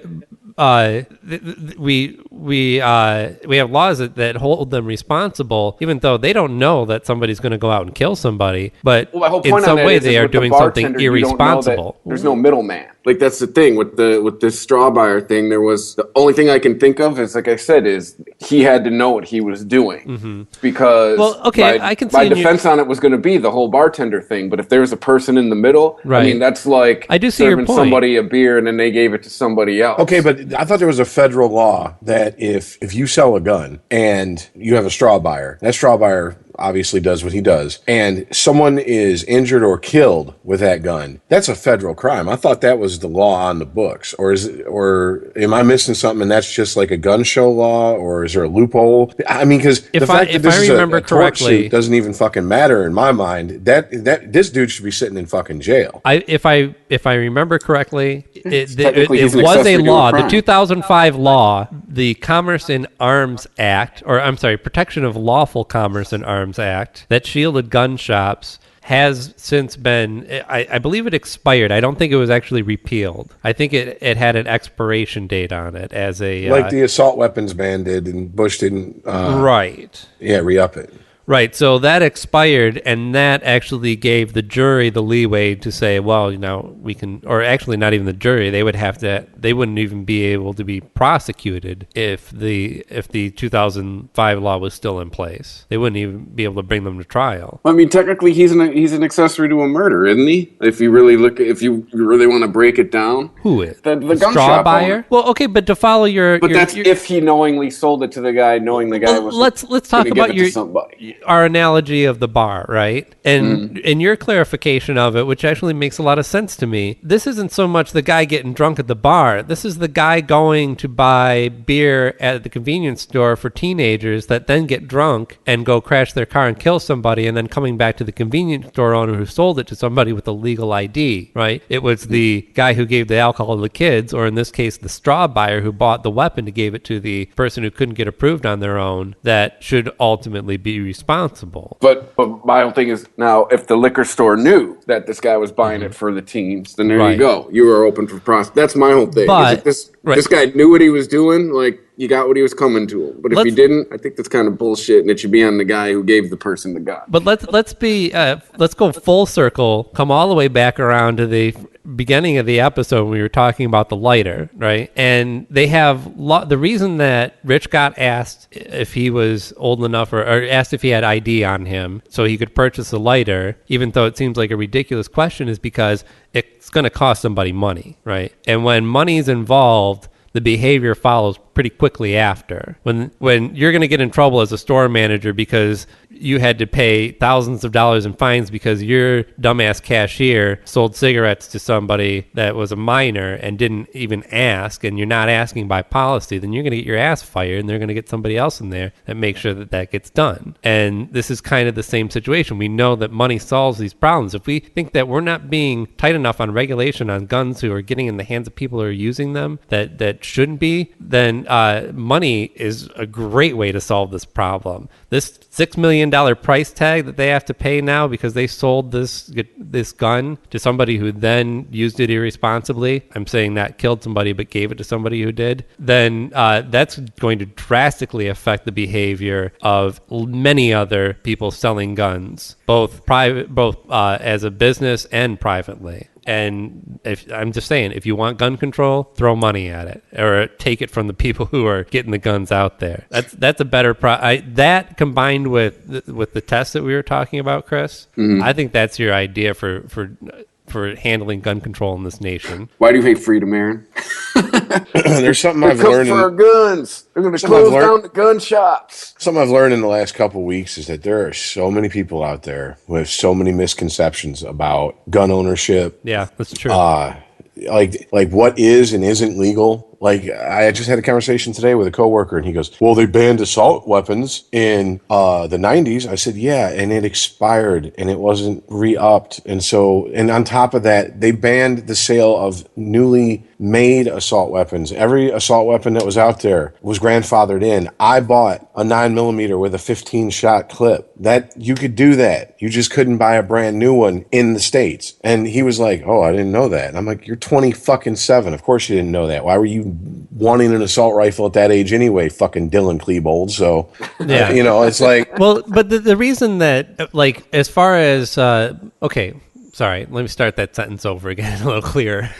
we have laws that hold them responsible, even though they don't know that somebody's going to go out and kill somebody. But in some way, they are doing something irresponsible. There's no middleman. Like, that's the thing with this straw buyer thing. There was, the only thing I can think of is, like I said, is he had to know what he was doing. Mm-hmm. Because I can see my defense on it was going to be the whole bartender thing. But if there's a person in the middle, right. I mean, that's like I do see serving your point. Somebody a beer and then they gave it to somebody else. Okay, but I thought there was a federal law that if you sell a gun and you have a straw buyer, that straw buyer obviously does what he does, and someone is injured or killed with that gun, that's a federal crime. I thought that was the law on the books. Or am I missing something and that's just like a gun show law, or is there a loophole? I mean, because the fact that this is a tort suit doesn't even fucking matter in my mind. That this dude should be sitting in fucking jail. If I remember correctly, it was a law, the 2005 law, the Commerce in Arms Act, or I'm sorry, Protection of Lawful Commerce in Arms Act, that shielded gun shops, has since been, I believe it expired. I don't think it was actually repealed. I think it had an expiration date on it as a... Like the assault weapons ban did, and Bush didn't... right. Yeah, re-up it. Right, so that expired, and that actually gave the jury the leeway to say, well, we can, or actually not even the jury, they wouldn't even be able to be prosecuted if the 2005 law was still in place. They wouldn't even be able to bring them to trial. I mean, technically, he's an accessory to a murder, isn't he? If you really want to break it down. Who is? The gun straw shop buyer? owner. Well, okay, but to follow that's if he knowingly sold it to the guy, knowing the guy was let's talk about to somebody. our analogy of the bar, right? And in your clarification of it, which actually makes a lot of sense to me, this isn't so much the guy getting drunk at the bar. This is the guy going to buy beer at the convenience store for teenagers that then get drunk and go crash their car and kill somebody, and then coming back to the convenience store owner who sold it to somebody with a legal ID, right? It was the guy who gave the alcohol to the kids, or in this case, the straw buyer who bought the weapon to give it to the person who couldn't get approved on their own, that should ultimately be responsible. But my whole thing is, now, if the liquor store knew that this guy was buying it for the teens, then there you go. You were open for process. That's my whole thing. But, this guy knew what he was doing, like, you got what he was coming to him. But if he didn't, I think that's kind of bullshit, and it should be on the guy who gave the person the gun. But let's go full circle, come all the way back around to the beginning of the episode when we were talking about the lighter, right? And they have the reason that Rich got asked if he was old enough or asked if he had ID on him so he could purchase a lighter, even though it seems like a ridiculous question, is because it's going to cost somebody money, right? And when money's involved, the behavior follows pretty quickly after. When you're going to get in trouble as a store manager because you had to pay thousands of dollars in fines because your dumbass cashier sold cigarettes to somebody that was a minor and didn't even ask, and you're not asking by policy, then you're going to get your ass fired, and they're going to get somebody else in there that makes sure that gets done. And this is kind of the same situation. We know that money solves these problems. If we think that we're not being tight enough on regulation on guns who are getting in the hands of people who are using them that shouldn't be, then money is a great way to solve this problem. This $6 million price tag that they have to pay now because they sold this gun to somebody who then used it irresponsibly, I'm saying not killed somebody but gave it to somebody who did, then that's going to drastically affect the behavior of many other people selling guns, both as a business and privately. And I'm just saying, if you want gun control, throw money at it or take it from the people who are getting the guns out there. That's a better that combined with the test that we were talking about, Chris. I think that's your idea for handling gun control in this nation. Why do you hate freedom, Aaron? There's something I've learned. For our guns. They're going to close down the gun shops. Something I've learned in the last couple of weeks is that there are so many people out there who have so many misconceptions about gun ownership. Yeah, that's true. Like what is and isn't legal. Like, I just had a conversation today with a coworker, and he goes, well, they banned assault weapons in the 90s. I said, yeah, and it expired, and it wasn't re-upped. And on top of that, they banned the sale of newly made assault weapons. Every assault weapon that was out there was grandfathered in. I bought a 9mm with a 15-shot clip. That you could do that. You just couldn't buy a brand new one in the States. And he was like, oh, I didn't know that. And I'm like, you're 27. Of course you didn't know that. Why were you wanting an assault rifle at that age anyway, fucking Dylan Klebold? So, yeah. It's like... Well, but the reason that, like, as far as... okay, sorry, let me start that sentence over again a little clearer.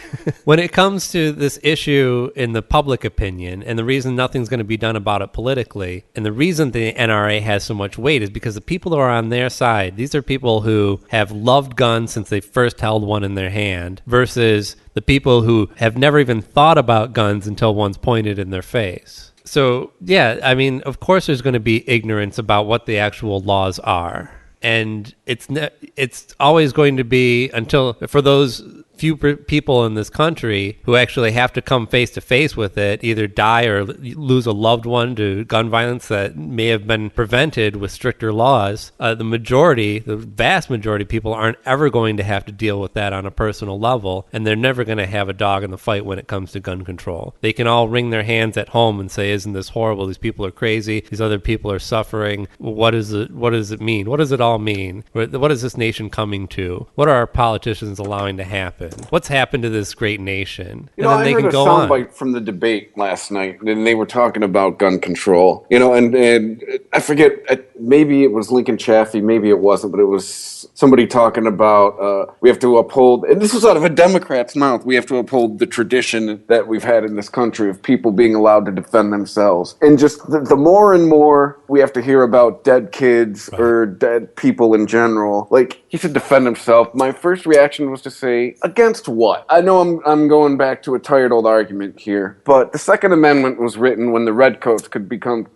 When it comes to this issue in the public opinion, and the reason nothing's going to be done about it politically, and the reason the NRA has so much weight is because the people who are on their side, these are people who have loved guns since they first held one in their hand, versus the people who have never even thought about guns until one's pointed in their face. So, yeah, I mean, of course there's going to be ignorance about what the actual laws are. And it's always going to be, until for those few people in this country who actually have to come face to face with it, either die or lose a loved one to gun violence that may have been prevented with stricter laws. The vast majority of people aren't ever going to have to deal with that on a personal level, and they're never going to have a dog in the fight when it comes to gun control. They can all wring their hands at home and say, isn't this horrible? These people are crazy. These other people are suffering. What does it mean? What does it all mean? What is this nation coming to? What are our politicians allowing to happen? What's happened to this great nation? And then they can go on. I heard a soundbite from the debate last night, and they were talking about gun control. And I forget, maybe it was Lincoln Chaffee, maybe it wasn't, but it was somebody talking about we have to uphold, and this was out of a Democrat's mouth, we have to uphold the tradition that we've had in this country of people being allowed to defend themselves. And just the more and more we have to hear about dead kids or dead people in general, like, he should defend himself. My first reaction was to say, against what? I know I'm going back to a tired old argument here, but the Second Amendment was written when the redcoats could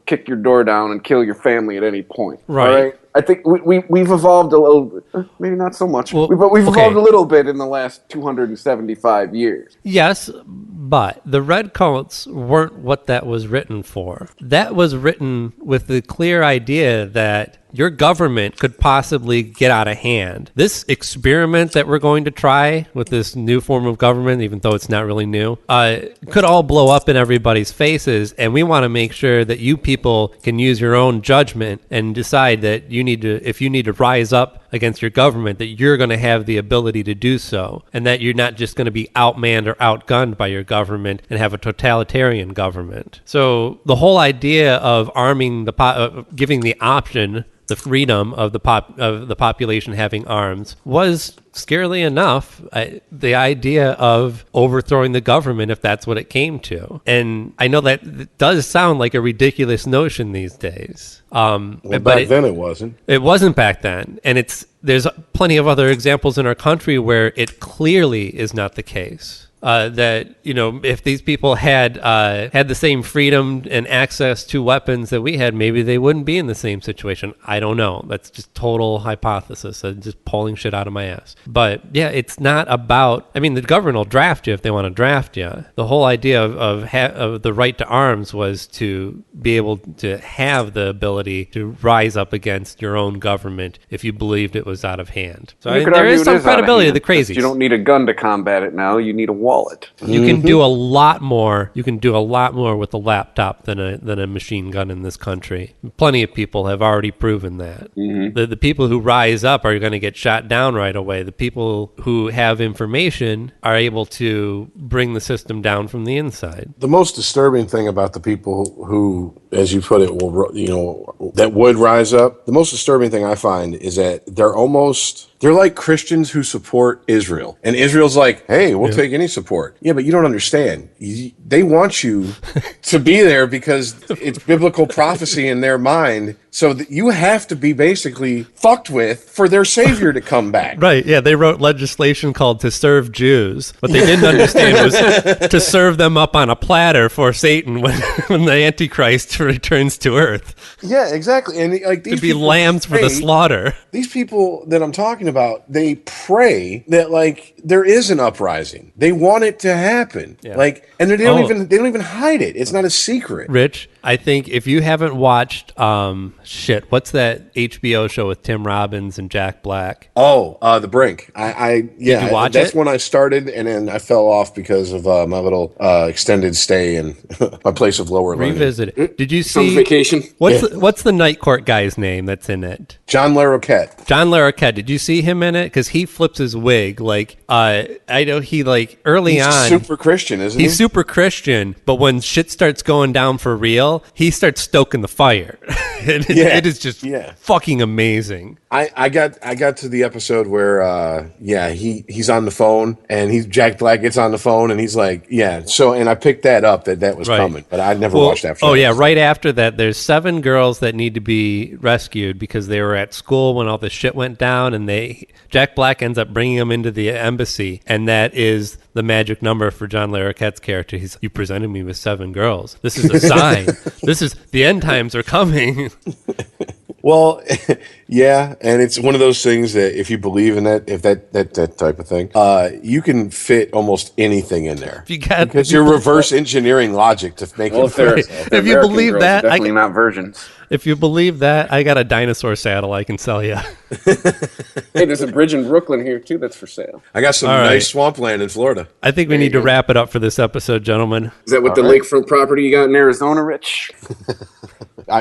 kick your door down and kill your family at any point. Right. I think we've evolved a little, maybe not so much, Well, but we've okay. evolved a little bit in the last 275 years. Yes, but the redcoats weren't what that was written for. That was written with the clear idea that your government could possibly get out of hand. This experiment that we're going to try with this new form of government, even though it's not really new, could all blow up in everybody's faces. And we want to make sure that you people can use your own judgment and decide that if you need to rise up against your government, that you're going to have the ability to do so, and that you're not just going to be outmanned or outgunned by your government and have a totalitarian government. So the whole idea of arming giving the option, the freedom of the population having arms, was scarily enough the idea of overthrowing the government if that's what it came to. And I know that it does sound like a ridiculous notion these days. But back then it wasn't. It wasn't back then, and there's plenty of other examples in our country where it clearly is not the case. That, if these people had the same freedom and access to weapons that we had, maybe they wouldn't be in the same situation. I don't know. That's just total hypothesis. I'm just pulling shit out of my ass. But yeah, it's not about. The government will draft you if they want to draft you. The whole idea of the right to arms was to be able to have the ability to rise up against your own government if you believed it was out of hand. So there is some credibility to the crazies. You don't need a gun to combat it now. You need a wallet. You can do a lot more. You can do a lot more with a laptop than a machine gun in this country. Plenty of people have already proven that. Mm-hmm. The people who rise up are going to get shot down right away. The people who have information are able to bring the system down from the inside. The most disturbing thing about the people who, as you put it, that would rise up, the most disturbing thing I find is that they're like Christians who support Israel. And Israel's like, hey, we'll take any support. Yeah, but you don't understand. They want you to be there because it's biblical prophecy in their mind. So that you have to be basically fucked with for their savior to come back. Right, yeah, they wrote legislation called to serve Jews. What they didn't understand was to serve them up on a platter for Satan when the Antichrist returns to earth. Yeah, exactly. And these to be lambs for the slaughter. These people that I'm talking about, they pray that there is an uprising. They want it to happen. Yeah. And they don't even hide it. It's not a secret. Rich, I think if you haven't watched what's that HBO show with Tim Robbins and Jack Black? Oh, The Brink. Did you watch that's it? when I started, and then I fell off because of my little extended stay in my place of lower learning. Revisit it. Did you see vacation? What's the Night Court guy's name that's in it? John Larroquette. John Larroquette. Did you see him in it? Because he flips his wig. I know he early He's on. super Christian, isn't he? He's super Christian, but when shit starts going down for real, he starts stoking the fire. It is just fucking amazing. I got to the episode where he's on the phone and Jack Black gets on the phone and he's like, and I picked that up that was coming, but I never watched after that. Oh yeah, right after that there's 7 girls that need to be rescued because they were at school when all this shit went down, and Jack Black ends up bringing them into the embassy, and that is the magic number for John Larroquette's character. You presented me with 7 girls. This is a sign. This is the end times are coming. Well, yeah, and it's one of those things that if you believe in that type of thing, you can fit almost anything in there because you're reverse engineering logic to make it fit. If you believe that, definitely not virgins. If you believe that, I got a dinosaur saddle I can sell you. Hey, there's a bridge in Brooklyn here too that's for sale. I got some nice swampland in Florida. I think we need to wrap it up for this episode, gentlemen. Is that what the lakefront property you got in Arizona, Rich?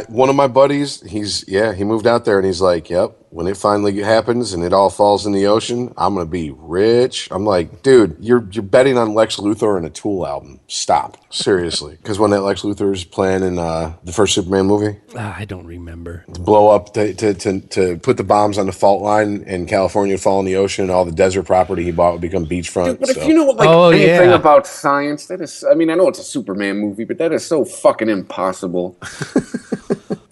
One of my buddies, he moved out there and he's like, yep, when it finally happens and it all falls in the ocean, I'm going to be rich. I'm like, dude, you're betting on Lex Luthor and a Tool album. Stop. Seriously. Because when that Lex Luthor's playing in the first Superman movie. I don't remember. To blow up, to put the bombs on the fault line and California would fall in the ocean and all the desert property he bought would become beachfront. Dude, but if you know anything about science, that is, I know it's a Superman movie, but that is so fucking impossible.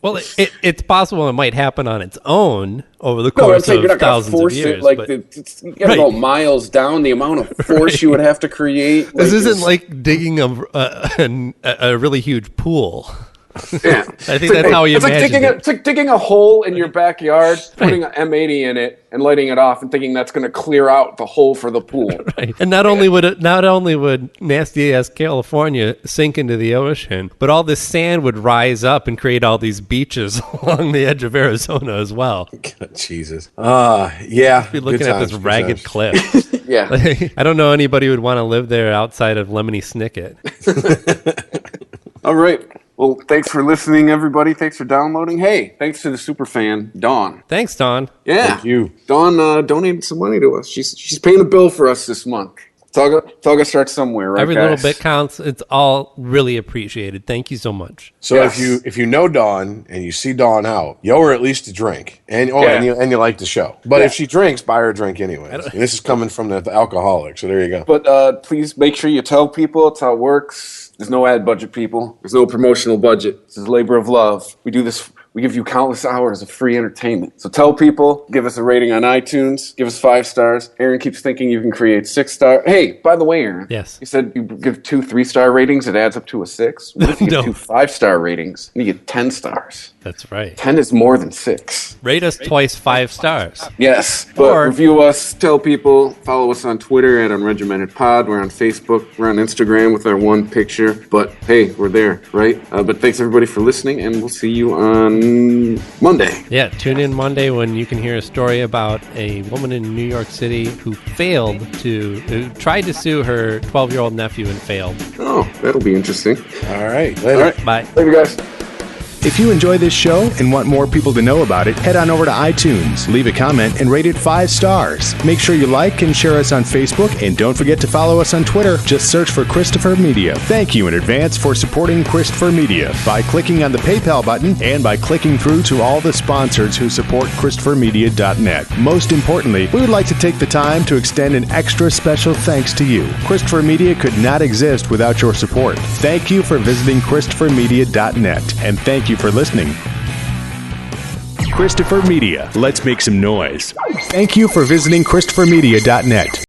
Well, it's possible it might happen on its own over the course of thousands of years. You gotta go miles down, the amount of force you would have to create. This isn't like digging a really huge pool. Yeah. I think that's how he imagined it. It's like digging a hole in your backyard, putting an M80 in it, and lighting it off, and thinking that's going to clear out the hole for the pool. Right. And not only would nasty ass California sink into the ocean, but all this sand would rise up and create all these beaches along the edge of Arizona as well. Jesus. Yeah. You're looking at this ragged cliff. Yeah. I don't know anybody who would want to live there outside of Lemony Snicket. All right. Well, thanks for listening, everybody. Thanks for downloading. Hey, thanks to the super fan, Dawn. Thanks, Dawn. Yeah. Thank you. Dawn donated some money to us. She's paying a bill for us this month. It's all got to start somewhere, right, Every guys? little bit counts. It's all really appreciated. Thank you so much. So Yes. if you know Dawn and you see Dawn out, you owe her at least a drink, and you like the show. But if she drinks, buy her a drink anyway. And this is coming from the alcoholic, so there you go. But please make sure you tell people. It's how it works. There's no ad budget, people. There's no promotional budget. This is labor of love. We do this. We give you countless hours of free entertainment. So tell people, give us a rating on iTunes, give us 5 stars. Aaron keeps thinking you can create 6 star. Hey, by the way, Aaron. Yes. You said you give 2 3-star ratings, it adds up to a 6. What if you No. give 2 5-star ratings and you get 10 stars? That's right. 10 is more than 6. Rate us twice 5 stars. Yes, but Or- review us, tell people, follow us on Twitter at UnregimentedPod. We're on Facebook, we're on Instagram with our one picture. But hey, we're there, right? But thanks everybody for listening, and we'll see you on Monday. Yeah, tune in Monday when you can hear a story about a woman in New York City who tried to sue her 12-year-old nephew and failed. Oh, that'll be interesting. All right. Later. All right, Bye. later, guys. If you enjoy this show and want more people to know about it, head on over to iTunes, leave a comment, and rate it 5 stars. Make sure you like and share us on Facebook, and don't forget to follow us on Twitter. Just search for Christopher Media. Thank you in advance for supporting Christopher Media by clicking on the PayPal button and by clicking through to all the sponsors who support ChristopherMedia.net. Most importantly, we would like to take the time to extend an extra special thanks to you. Christopher Media could not exist without your support. Thank you for visiting ChristopherMedia.net, and thank you for listening. Christopher Media. Let's make some noise. Thank you for visiting ChristopherMedia.net.